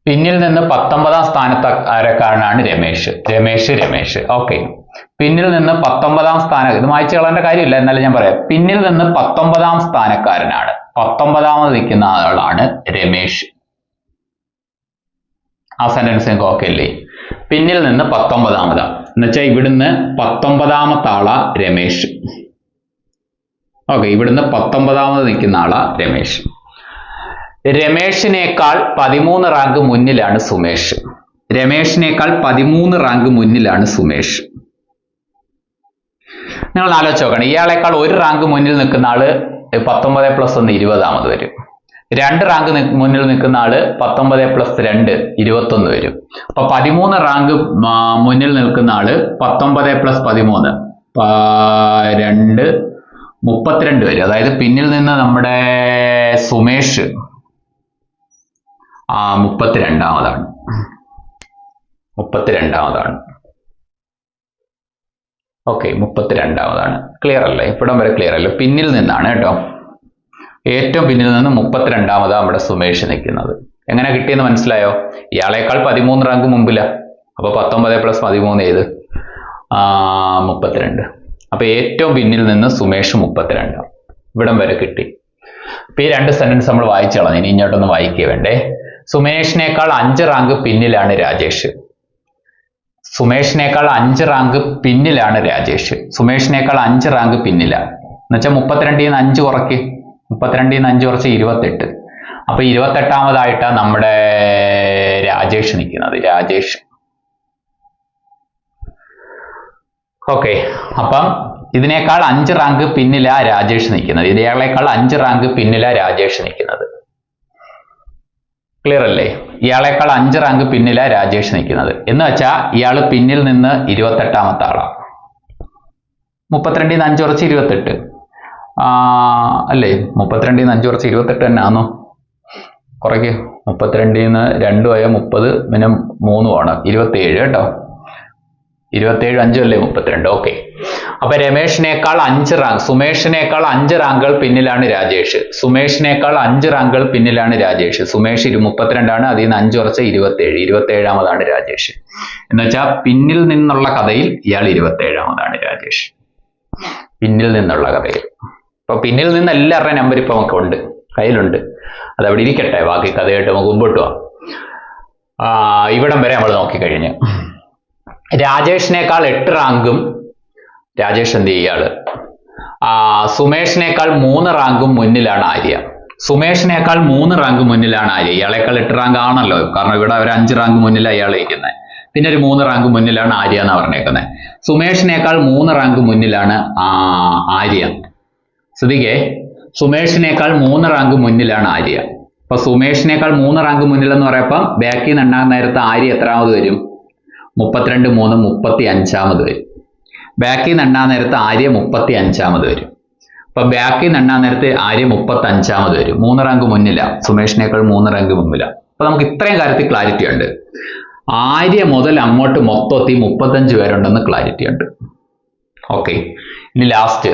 പിന്നിൽ നിന്ന് 19ാം സ്ഥാനക്കാരനാണ് രമേശ്. ഓക്കെ, പിന്നിൽ നിന്ന് 19ാം സ്ഥാനം, ഇത് വായിച്ചു കളയേണ്ട കാര്യമില്ല, എന്നാലും ഞാൻ പറയാം. പിന്നിൽ നിന്ന് 19ാം സ്ഥാനക്കാരനാണ്, 19ാമത് നിൽക്കുന്ന ആളാണ് രമേശ്. ആ സെന്റൻസ് നിങ്ങൾക്ക് ഓക്കെ അല്ലേ? പിന്നിൽ നിന്ന് 19ാമതാ എന്നുവെച്ചാൽ ഇവിടുന്ന് 19ാമത്തെ ആളാ രമേശ്. ഓക്കെ, ഇവിടുന്ന് 19ാമത് നിൽക്കുന്ന ആളാ രമേശ്. രമേശിനേക്കാൾ 13 റാങ്ക് മുന്നിലാണ് സുമേഷ്. രമേശിനേക്കാൾ 13 റാങ്ക് മുന്നിലാണ് സുമേഷ്. നിങ്ങൾ ആലോചിച്ച് നോക്കണം, ഇയാളെക്കാൾ 1 റാങ്ക് മുന്നിൽ നിൽക്കുന്ന ആള് 19 + 1 20ാമത് വരും. 2 റാങ്ക് മുന്നിൽ നിൽക്കുന്ന ആള് 19 + 2 21 വരും. അപ്പൊ 13 റാങ്ക് മുന്നിൽ നിൽക്കുന്ന ആള് 19 + 13 2 32 വരും. അതായത് പിന്നിൽ നിന്ന് നമ്മുടെ സുമേഷ് 32ാമതാണ്. ഓക്കെ, 32ാമതാണ്. ക്ലിയർ അല്ലേ? ഇവിടം വരെ ക്ലിയർ അല്ലേ? പിന്നിൽ നിന്നാണ് കേട്ടോ, ഏറ്റവും പിന്നിൽ നിന്ന് 32ാമതാണ് നമ്മുടെ സുമേഷ് നിൽക്കുന്നത്. എങ്ങനെ കിട്ടിയെന്ന് മനസ്സിലായോ? ഇയാളെക്കാൾ 13 റാങ്ക് മുമ്പിലാ. അപ്പൊ 19 + 13 ഏത്? 32. അപ്പൊ ഏറ്റവും പിന്നിൽ നിന്ന് സുമേഷ് 32. ഇവിടം വരെ കിട്ടി. അപ്പൊ ഈ 2 സെന്റൻസ് നമ്മൾ വായിച്ചു കളഞ്ഞു. ഇനി ഇങ്ങോട്ടൊന്ന് വായിക്കുക വേണ്ടേ. സുമേഷിനേക്കാൾ 5 റാങ്ക് പിന്നിലാണ് രാജേഷ്. സുമേഷിനേക്കാൾ 5 റാങ്ക് പിന്നിലാണ് രാജേഷ്. സുമേഷിനേക്കാൾ 5 റാങ്ക് പിന്നില എന്നുവെച്ചാൽ 32ൽ നിന്ന് 5 കുറയ്ക്ക്. 32ൽ നിന്ന് 5 കുറച്ച് 28. അപ്പൊ 28ാമതായിട്ടാണ് നമ്മുടെ രാജേഷ് നിൽക്കുന്നത്. രാജേഷ്. ഓക്കെ, അപ്പം ഇതിനേക്കാൾ 5 റാങ്ക് പിന്നിലാ രാജേഷ് നിൽക്കുന്നത്. ഇയാളേക്കാൾ 5 റാങ്ക് പിന്നിലാ രാജേഷ് നിൽക്കുന്നത്. ക്ലിയർ അല്ലേ? ഇയാളെക്കാൾ 5 റാങ്ക് പിന്നിലാ രാജേഷ് നിൽക്കുന്നത്. എന്ന് വെച്ചാൽ ഇയാള് പിന്നിൽ നിന്ന് 28ാമത്തെ ആളാണ്. 32ൽ നിന്ന് 5 കുറച്ച് 28 അല്ലേ? 32ൽ നിന്ന് 5 കുറച്ച് 28 തന്നെ ആണോ? കുറയ്ക്ക്. 32ൽ നിന്ന് 2 ആയ 30, പിന്നെ 3 ആണ് 27 കേട്ടോ. 27 5 അല്ലേ 32. ഓക്കെ, അപ്പൊ രമേഷിനേക്കാൾ 5 റാങ്ക്, സുമേഷിനേക്കാൾ 5 റാങ്കുകൾ പിന്നിലാണ് രാജേഷ്. സുമേഷിനേക്കാൾ 5 റാങ്കുകൾ പിന്നിലാണ് രാജേഷ്. സുമേഷ് 32ആണ്, അതിൽ നിന്ന് 5 കുറച്ച് 27. 27ാമതാണ് രാജേഷ്. എന്നുവെച്ചാൽ പിന്നിൽ നിന്നുള്ള കഥയിൽ ഇയാൾ 27ാമതാണ് രാജേഷ്. പിന്നിൽ നിന്നുള്ള കഥയിൽ. അപ്പൊ പിന്നിൽ നിന്ന് എല്ലാവരുടെയും നമ്പർ ഇപ്പൊ നമുക്ക് ഉണ്ട്, കയ്യിലുണ്ട്. അത് അവിടെ ഇരിക്കട്ടെ, ബാക്കി കഥയായിട്ട് നമുക്ക് മുമ്പോട്ട് പോവാം. ഇവിടം വരെ നമ്മൾ നോക്കിക്കഴിഞ്ഞ്. രാജേഷിനേക്കാൾ 8 റാങ്കും രാജേഷ് എന്ത് ചെയ്യാള് സുമേഷിനേക്കാൾ 3 റാങ്കും മുന്നിലാണ് ആര്യ. സുമേഷിനേക്കാൾ 3 റാങ്ക് മുന്നിലാണ് ആര്യ. ഇയാളെക്കാൾ 8 റാങ്ക് ആണല്ലോ, കാരണം ഇവിടെ ഒരു 5 റാങ്ക് മുന്നിലാണ് ഇയാൾ ഇരിക്കുന്നത്. പിന്നെ ഒരു 3 റാങ്ക് മുന്നിലാണ് ആര്യ എന്നാ പറഞ്ഞേക്കുന്നത്. സുമേഷിനേക്കാൾ 3 റാങ്ക് മുന്നിലാണ് ആര്യ. ശ്രദ്ധിക്കേ, സുമേഷിനേക്കാൾ 3 റാങ്ക് മുന്നിലാണ് ആര്യ. അപ്പൊ സുമേഷിനേക്കാൾ 3 റാങ്ക് മുന്നിൽ എന്ന് പറയുമ്പം ബാക്കിൽ നിന്ന് എണ്ണാൻ നേരത്ത് ആര്യ എത്രാമത് വരും? 32 3 35ാമത് വരും. ബാക്കിൽ നിന്ന് എണ്ണാൻ നേരത്ത് ആര്യ 35ാമത് വരും. അപ്പൊ ബാക്കിൽ നിന്ന് എണ്ണാൻ നേരത്ത് ആര്യ 35ാമത് വരും. 3 റാങ്ക് മുന്നില, സുമേഷിനേക്കാൾ 3 റാങ്ക് മുമ്പില. അപ്പൊ നമുക്ക് ഇത്രയും കാര്യത്തിൽ ക്ലാരിറ്റി ഉണ്ട്. ആര്യ മുതൽ അങ്ങോട്ട് മൊത്തത്തിൽ 35 പേരുണ്ടെന്ന് ക്ലാരിറ്റി ഉണ്ട്. ഓക്കെ, ഇനി ലാസ്റ്റ്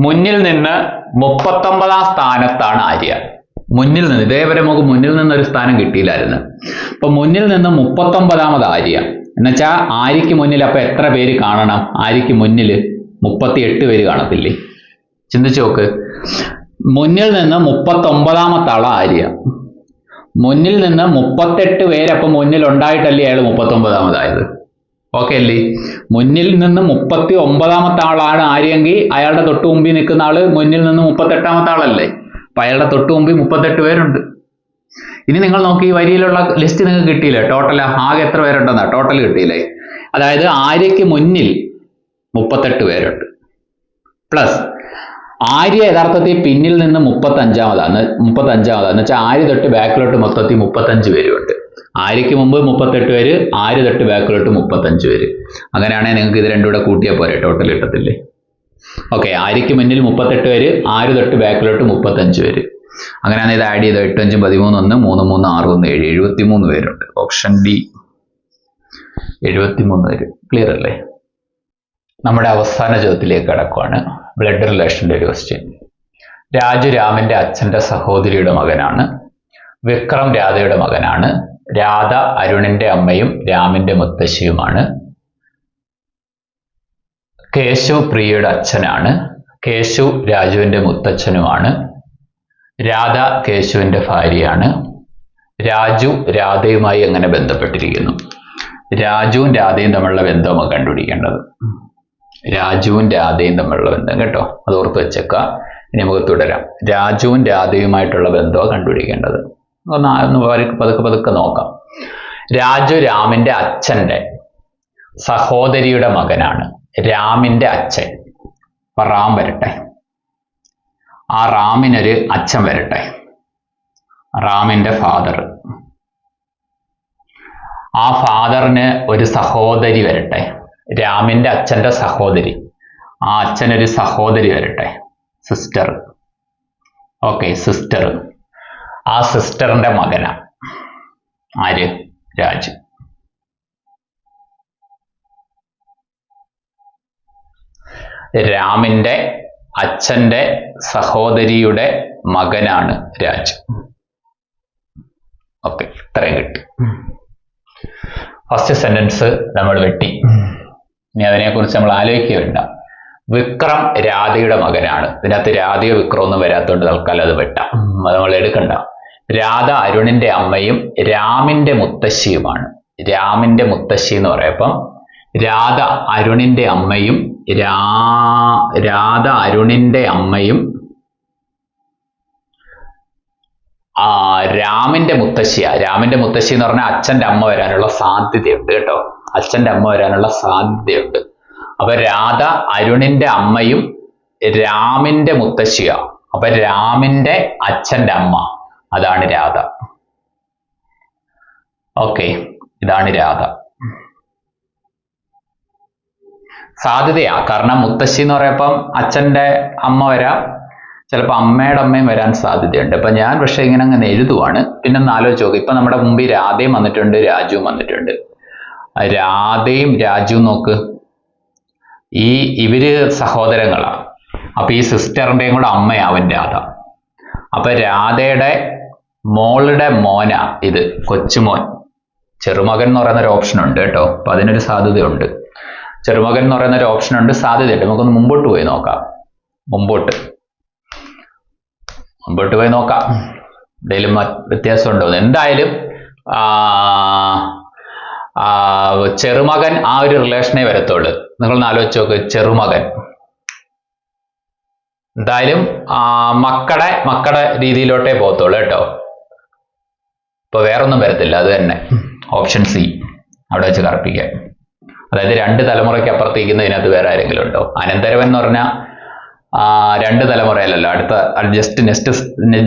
മുന്നിൽ നിന്ന് 39ാം സ്ഥാനത്താണ് ആര്യ. മുന്നിൽ നിന്ന് ഇതേവരെ നമുക്ക് മുന്നിൽ നിന്ന് ഒരു സ്ഥാനം കിട്ടിയില്ലായിരുന്നു. അപ്പൊ മുന്നിൽ നിന്ന് 39ാമത് ആര്യ. എന്നുവെച്ചാൽ ആര്യക്ക് മുന്നിൽ അപ്പൊ എത്ര പേര് കാണണം? ആര്യക്ക് മുന്നിൽ 38 പേര് കാണത്തില്ലേ? ചിന്തിച്ചു നോക്ക്. മുന്നിൽ നിന്ന് 39ാമത്തെ ആളാ ആര്യ. മുന്നിൽ നിന്ന് 38 പേര് അപ്പൊ മുന്നിൽ ഉണ്ടായിട്ടല്ലേ അയാൾ 39ാമതായത്. ഓക്കെ അല്ലേ? മുന്നിൽ നിന്ന് 39ാമത്തെ ആളാണ് ആര്യമെങ്കിൽ അയാളുടെ തൊട്ട് മുമ്പിൽ നിൽക്കുന്ന ആള് മുന്നിൽ നിന്ന് 38ാമത്തെ ആളല്ലേ? അപ്പൊ അയാളുടെ തൊട്ട് മുമ്പിൽ 38 പേരുണ്ട്. ഇനി നിങ്ങൾ നോക്കി, ഈ വരിയിലുള്ള ലിസ്റ്റ് നിങ്ങൾക്ക് കിട്ടിയില്ലേ? ടോട്ടൽ ആകെ എത്ര പേരുണ്ടെന്നാ ടോട്ടൽ കിട്ടിയില്ലേ? അതായത് ആര്യക്ക് മുന്നിൽ 38 പേരുണ്ട്, പ്ലസ് ആര്യ യഥാർത്ഥത്തിൽ പിന്നിൽ നിന്ന് 35ാമതാണ്. എന്ന് വെച്ചാൽ ആര്യ തൊട്ട് ബാക്കിലോട്ട് മൊത്തത്തിൽ 35 പേരുണ്ട്. ആര്യക്ക് മുമ്പ് 38 പേര്, ആര്യ തൊട്ട് ബാക്കിലോട്ട് 35 പേര്. അങ്ങനെയാണെങ്കിൽ നിങ്ങൾക്ക് ഇത് രണ്ടും കൂടെ കൂട്ടിയാൽ പോരെ, ടോട്ടൽ കിട്ടത്തില്ലേ? ഓക്കെ, ആര്യക്ക് മുന്നിൽ 38 പേര്, ആര്യ തൊട്ട് ബാക്കിലോട്ട് 35 പേര്. അങ്ങനെയാണെങ്കിൽ ഇത് ആഡ് ചെയ്ത് 8 5 13 1 3 3 6 1 7 73 പേരുണ്ട്. ഓപ്ഷൻ ഡി 73 പേര്. ക്ലിയർ അല്ലേ? നമ്മുടെ അവസാന ചോദ്യത്തിലേക്ക് കടക്കുവാണ്. ബ്ലഡ് റിലേഷൻ്റെ ഒരു ക്വസ്റ്റ്യൻ. രാജു രാമന്റെ അച്ഛന്റെ സഹോദരിയുടെ മകനാണ്. വിക്രം രാധയുടെ മകനാണ്. രാധ അരുണിന്റെ അമ്മയും രാമിന്റെ മുത്തശ്ശിയുമാണ്. കേശു പ്രിയയുടെ അച്ഛനാണ്. കേശു രാജുവിന്റെ മുത്തച്ഛനുമാണ്. രാധ കേശുവിന്റെ ഭാര്യയാണ്. രാജു രാധയുമായി എങ്ങനെ ബന്ധപ്പെട്ടിരിക്കുന്നു? രാജുവും രാധയും തമ്മിലുള്ള ബന്ധം നമുക്ക് കണ്ടുപിടിക്കേണ്ടത്. രാജുവും രാധയും തമ്മിലുള്ള ബന്ധം കേട്ടോ, അത് ഓർത്ത് വെച്ചേക്കുക. ഇനി നമുക്ക് തുടരാം. രാജുവും രാധയുമായിട്ടുള്ള ബന്ധമാണ് കണ്ടുപിടിക്കേണ്ടത്. പതുക്കെ നോക്കാം. രാജു രാമിന്റെ അച്ഛന്റെ സഹോദരിയുടെ മകനാണ്. രാമിന്റെ അച്ഛൻ. അപ്പൊ റാം വരട്ടെ. ആ റാമിനൊരു അച്ഛൻ വരട്ടെ. റാമിന്റെ ഫാദർ. ആ ഫാദറിന് ഒരു സഹോദരി വരട്ടെ. രാമിന്റെ അച്ഛന്റെ സഹോദരി. ആ അച്ഛനൊരു സഹോദരി വരട്ടെ, സിസ്റ്റർ. Okay, sister. ആ സിസ്റ്ററിന്റെ മകനാ ആര്? രാജു. രാമിന്റെ അച്ഛന്റെ സഹോദരിയുടെ മകനാണ് രാജു. ഓക്കെ, ഇത്രയും കിട്ടി. ഫസ്റ്റ് സെന്റൻസ് നമ്മൾ വെട്ടി. ഇനി അതിനെക്കുറിച്ച് നമ്മൾ ആലോചിക്കുക വേണ്ട. വിക്രം രാധയുടെ മകനാണ്. ഇതിനകത്ത് രാധയോ വിക്രം ഒന്നും വരാത്തോണ്ട് തൽക്കാലം അത് വെട്ടാം, അത് നമ്മൾ എടുക്കണ്ട. രാധ അരുണിന്റെ അമ്മയും രാമിന്റെ മുത്തശ്ശിയുമാണ്. രാമിന്റെ മുത്തശ്ശി എന്ന് പറയപ്പം രാധ അരുണിന്റെ അമ്മയും രാധ അരുണിന്റെ അമ്മയും രാമിന്റെ മുത്തശ്ശിയാ. രാമിന്റെ മുത്തശ്ശി എന്ന് പറഞ്ഞാൽ അച്ഛന്റെ അമ്മ വരാനുള്ള സാധ്യതയുണ്ട് കേട്ടോ. അച്ഛന്റെ അമ്മ വരാനുള്ള സാധ്യതയുണ്ട്. അപ്പൊ രാധ അരുണിന്റെ അമ്മയും രാമിന്റെ മുത്തശ്ശിയാ. അപ്പൊ രാമിന്റെ അച്ഛന്റെ അമ്മ, അതാണ് രാധ. ഓക്കെ, ഇതാണ് രാധ. സാധ്യതയാ, കാരണം മുത്തശ്ശി എന്ന് പറയപ്പം അച്ഛന്റെ അമ്മ വരാം, ചിലപ്പോൾ അമ്മയുടെ അമ്മയും വരാൻ സാധ്യതയുണ്ട്. അപ്പൊ ഞാൻ പക്ഷെ ഇങ്ങനെ അങ്ങനെ എഴുതുവാണ്. പിന്നെ ഒന്ന് ആലോചിച്ച് നോക്ക്. ഇപ്പൊ നമ്മുടെ മുമ്പിൽ രാധയും വന്നിട്ടുണ്ട്, രാജുവും വന്നിട്ടുണ്ട്. രാധയും രാജുവും നോക്ക്, ഇവര് സഹോദരങ്ങളാണ്. അപ്പൊ ഈ സിസ്റ്ററിന്റെയും കൂടെ അമ്മയാവും രാധ. അപ്പൊ രാധയുടെ മോളുടെ മോനാ ഇത്, കൊച്ചുമോൻ. ചെറുമകൻ എന്ന് പറയുന്ന ഒരു ഓപ്ഷൻ ഉണ്ട് കേട്ടോ. അപ്പൊ അതിനൊരു സാധ്യതയുണ്ട്. ചെറുമകൻ എന്ന് പറയുന്ന ഒരു ഓപ്ഷൻ ഉണ്ട്, സാധ്യതയുണ്ട്. നമുക്കൊന്ന് മുമ്പോട്ട് പോയി നോക്കാം. മുമ്പോട്ട് പോയി നോക്കാം, എന്തെങ്കിലും വ്യത്യാസം ഉണ്ടോ. എന്തായാലും ചെറുമകൻ ആ ഒരു റിലേഷനെ വരത്തുള്ളൂ. നിങ്ങളൊന്ന് ആലോചിച്ച് നോക്ക്. ചെറുമകൻ എന്തായാലും മക്കളുടെ രീതിയിലോട്ടേ പോകത്തുള്ളൂ കേട്ടോ. ഇപ്പൊ വേറൊന്നും വരത്തില്ല. അത് തന്നെ ഓപ്ഷൻ സി അവിടെ വെച്ച് കറപ്പിക്കാം. അതായത് 2 തലമുറയ്ക്ക് അപ്പുറത്തേക്കുന്ന ഇതിനകത്ത് വേറെ ആരെങ്കിലും ഉണ്ടോ? അനന്തരവൻ എന്ന് പറഞ്ഞാൽ 2 തലമുറയിലല്ലോ, അടുത്ത നെക്സ്റ്റ്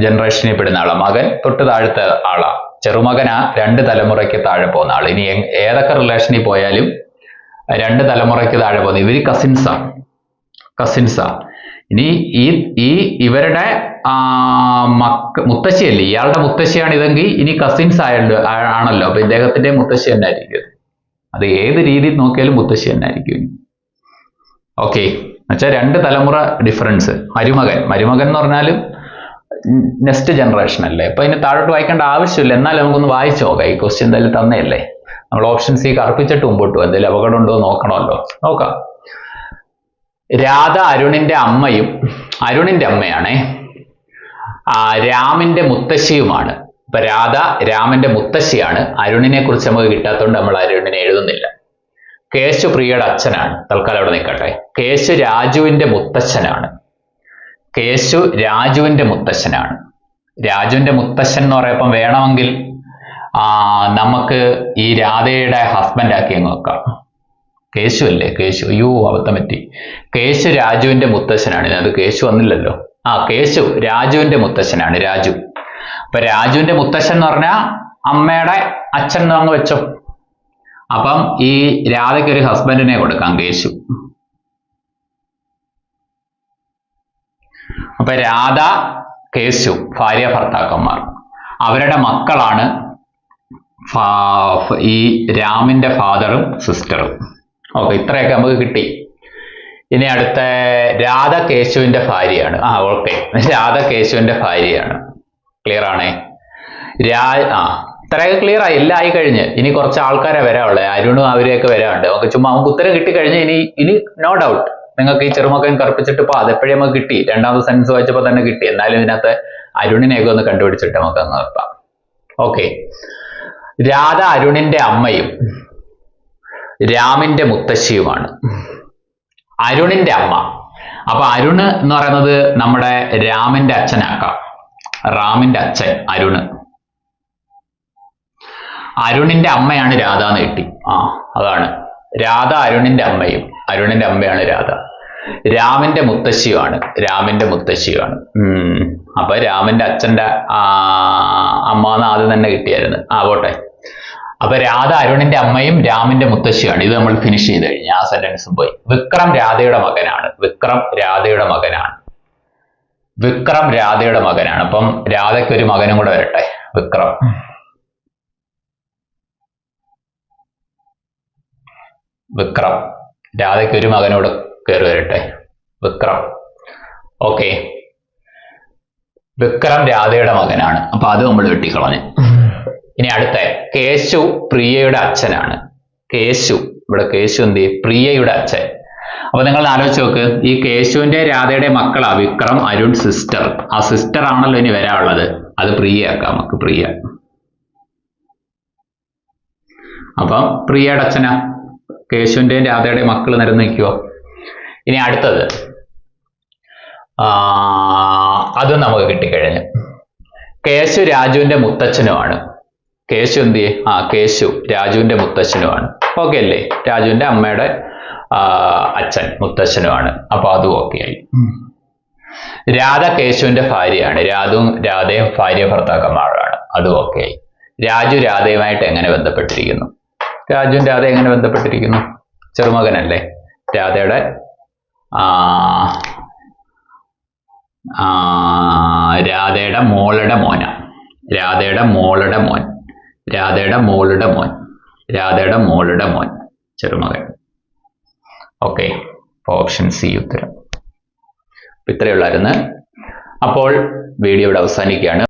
ജനറേഷനിൽ പെടുന്ന ആളാ. മകൻ തൊട്ട് താഴത്തെ ആളാ. ചെറുമകനാ 2 തലമുറയ്ക്ക് താഴെ പോകുന്ന ആള്. ഇനി ഏതൊക്കെ റിലേഷനിൽ പോയാലും 2 തലമുറയ്ക്ക് താഴെ പോകുന്ന ഇവര് കസിൻസാ. ഇനി ഇവരുടെ മുത്തശ്ശിയല്ലേ, ഇയാളുടെ മുത്തശ്ശിയാണ് ഇതെങ്കിൽ ഇനി കസിൻസ് ആണല്ലോ. അപ്പൊ ഇദ്ദേഹത്തിന്റെ മുത്തശ്ശി തന്നെ ആയിരിക്കും. അത് ഏത് രീതിയിൽ നോക്കിയാലും മുത്തശ്ശി തന്നെ ആയിരിക്കും. ഓക്കെ, എന്നുവെച്ചാൽ 2 തലമുറ ഡിഫറൻസ്. മരുമകൻ എന്ന് പറഞ്ഞാലും നെക്സ്റ്റ് ജനറേഷൻ അല്ലേ. അപ്പൊ ഇതിന് താഴോട്ട് വായിക്കേണ്ട ആവശ്യമില്ല. എന്നാലും നമുക്കൊന്ന് വായിച്ചു നോക്കാം. ഈ ക്വസ്റ്റ്യൻ എന്തായാലും തന്നെയല്ലേ. നമ്മൾ ഓപ്ഷൻ സി കറുപ്പിച്ചിട്ട് മുമ്പോട്ട് പോകും. എന്തെങ്കിലും അപകടം ഉണ്ടോ നോക്കണമല്ലോ. നോക്കാം. രാധ അരുണിന്റെ അമ്മയാണേ. രാമിന്റെ മുത്തശ്ശിയുമാണ്. ഇപ്പൊ രാധ രാമന്റെ മുത്തശ്ശിയാണ്. അരുണിനെ കുറിച്ച് നമുക്ക് കിട്ടാത്തതുകൊണ്ട് നമ്മൾ അരുണിനെ എഴുതുന്നില്ല. കേശു പ്രിയയുടെ അച്ഛനാണ്. തൽക്കാലം അവിടെ നിൽക്കട്ടെ. കേശു രാജുവിന്റെ മുത്തച്ഛനാണ്. രാജുവിന്റെ മുത്തച്ഛൻ എന്ന് പറയുമ്പം വേണമെങ്കിൽ നമുക്ക് ഈ രാധയുടെ ഹസ്ബൻഡ് ആക്കി അങ്ങ് വെക്കാം. കേശു അല്ലേ? അയ്യോ, അബദ്ധം പറ്റി. കേശു രാജുവിന്റെ മുത്തച്ഛനാണ്. അത് കേശു വന്നില്ലല്ലോ. കേശു രാജുവിന്റെ മുത്തച്ഛനാണ്. രാജു. അപ്പൊ രാജുവിന്റെ മുത്തച്ഛൻ എന്ന് പറഞ്ഞാൽ അമ്മയുടെ അച്ഛൻ എന്ന് അങ്ങ് വെച്ചോ. അപ്പം ഈ രാധയ്ക്ക് ഒരു ഹസ്ബൻഡിനെ കൊടുക്കാം, കേശു. അപ്പൊ രാധ കേശു ഭാര്യ ഭർത്താക്കന്മാർ. അവരുടെ മക്കളാണ് ഈ രാമിന്റെ ഫാദറും സിസ്റ്ററും. ഓക്കെ, ഇത്രയൊക്കെ നമുക്ക് കിട്ടി. ഇനി അടുത്ത രാധ കേശുവിന്റെ ഭാര്യയാണ്. ഓക്കെ, രാധ കേശുവിന്റെ ഭാര്യയാണ്. ക്ലിയർ ആണേ. ഇത്രയൊക്കെ ക്ലിയർ ആയി, എല്ലാം ആയി കഴിഞ്ഞ്. ഇനി കുറച്ച് ആൾക്കാരെ വരാനുള്ളത്, അരുണും അവരെയൊക്കെ വരാനുണ്ട്. നമുക്ക് ചുമ്മാ നമുക്ക് ഉത്തരം കിട്ടിക്കഴിഞ്ഞ് ഇനി നോ ഡൗട്ട് നിങ്ങൾക്ക് ഈ ചെറുമകൻ കറുപ്പിച്ചിട്ട് അതെപ്പോഴേ നമുക്ക് കിട്ടി, രണ്ടാമത്തെ സെൻസ് വായിച്ചപ്പോൾ തന്നെ കിട്ടി. എന്നാലും ഇതിനകത്ത് അരുണിനെയൊക്കെ ഒന്ന് കണ്ടുപിടിച്ചിട്ട് നമുക്ക് നിർത്താം. ഓക്കെ, രാധ അരുണിന്റെ അമ്മയും രാമിന്റെ മുത്തശ്ശിയുമാണ്. അരുണിന്റെ അമ്മ, അപ്പൊ അരുണ് എന്ന് പറയുന്നത് നമ്മുടെ രാമിന്റെ അച്ഛനാക്കാം. റാമിന്റെ അച്ഛൻ അരുണ്. അരുണിന്റെ അമ്മയാണ് രാധ എന്ന് കിട്ടി. അതാണ് രാധ അരുണിന്റെ അമ്മയും, അരുണിന്റെ അമ്മയാണ് രാധ. രാമിന്റെ മുത്തശ്ശിയുമാണ്, രാമിന്റെ മുത്തശ്ശിയുമാണ്. അപ്പൊ രാമിന്റെ അച്ഛന്റെ അമ്മ എന്ന് ആദ്യം തന്നെ കിട്ടിയായിരുന്നു. പോട്ടെ. അപ്പൊ രാധ അരുണിന്റെ അമ്മയും രാമിന്റെ മുത്തശ്ശിയാണ്. ഇത് നമ്മൾ ഫിനിഷ് ചെയ്ത് കഴിഞ്ഞു, ആ സെന്റൻസും പോയി. വിക്രം രാധയുടെ മകനാണ്. വിക്രം രാധയുടെ മകനാണ്. വിക്രം രാധയുടെ മകനാണ്. അപ്പം രാധയ്ക്ക് ഒരു മകനും കൂടെ വരട്ടെ, വിക്രം. വിക്രം, രാധയ്ക്ക് ഒരു മകനോട് കയറി വരട്ടെ, വിക്രം. ഓക്കെ, വിക്രം രാധയുടെ മകനാണ്. അപ്പൊ അത് നമ്മൾ വെട്ടിക്കളഞ്ഞു. ഇനി അടുത്ത കേശു പ്രിയയുടെ അച്ഛനാണ്. കേശു, ഇവിടെ കേശു എന്ത് ചെയ്യും? പ്രിയയുടെ അച്ഛൻ. അപ്പൊ നിങ്ങൾ ആലോചിച്ച് നോക്ക്, ഈ കേശുവിന്റെ രാധയുടെ മക്കളാ വിക്രം, അരുൺ, സിസ്റ്റർ. ആ സിസ്റ്റർ ആണല്ലോ ഇനി വരാനുള്ളത്. അത് പ്രിയയാക്കാം നമുക്ക്, പ്രിയ. അപ്പം പ്രിയയുടെ അച്ഛനാ. കേശുവിന്റെയും രാധയുടെയും മക്കൾ നിരന്ന് നിൽക്കുവോ? ഇനി അടുത്തത് അതും നമുക്ക് കിട്ടിക്കഴിഞ്ഞു. കേശു രാജുവിന്റെ മുത്തച്ഛനുമാണ്. കേശു എന്ത് ചെയ്യും? കേശു രാജുവിന്റെ മുത്തച്ഛനുമാണ്. ഓക്കെ അല്ലേ? രാജുവിന്റെ അമ്മയുടെ അച്ഛൻ, മുത്തച്ഛനുമാണ്. അപ്പൊ അതും ഓക്കെ ആയി. രാധ കേശുവിന്റെ ഭാര്യയാണ്. രാധയും ഭാര്യ ഭർത്താക്കന്മാരാണ്. അതും ഓക്കെ ആയി. രാജു രാധയുമായിട്ട് എങ്ങനെ ബന്ധപ്പെട്ടിരിക്കുന്നു? രാജുവും രാധ എങ്ങനെ ബന്ധപ്പെട്ടിരിക്കുന്നു? ചെറുമകനല്ലേ? രാധയുടെ രാധയുടെ മോളുടെ മോന. രാധയുടെ മോളുടെ മോൻ. രാധയുടെ മോളുടെ മോൻ. രാധയുടെ മോളുടെ മോൻ, ചെറുമകൻ. ഓക്കെ, ഓപ്ഷൻ സി ഉത്തരം. ഇത്രയുള്ളായിരുന്നു. അപ്പോൾ വീഡിയോ ഇവിടെ അവസാനിക്കുകയാണ്.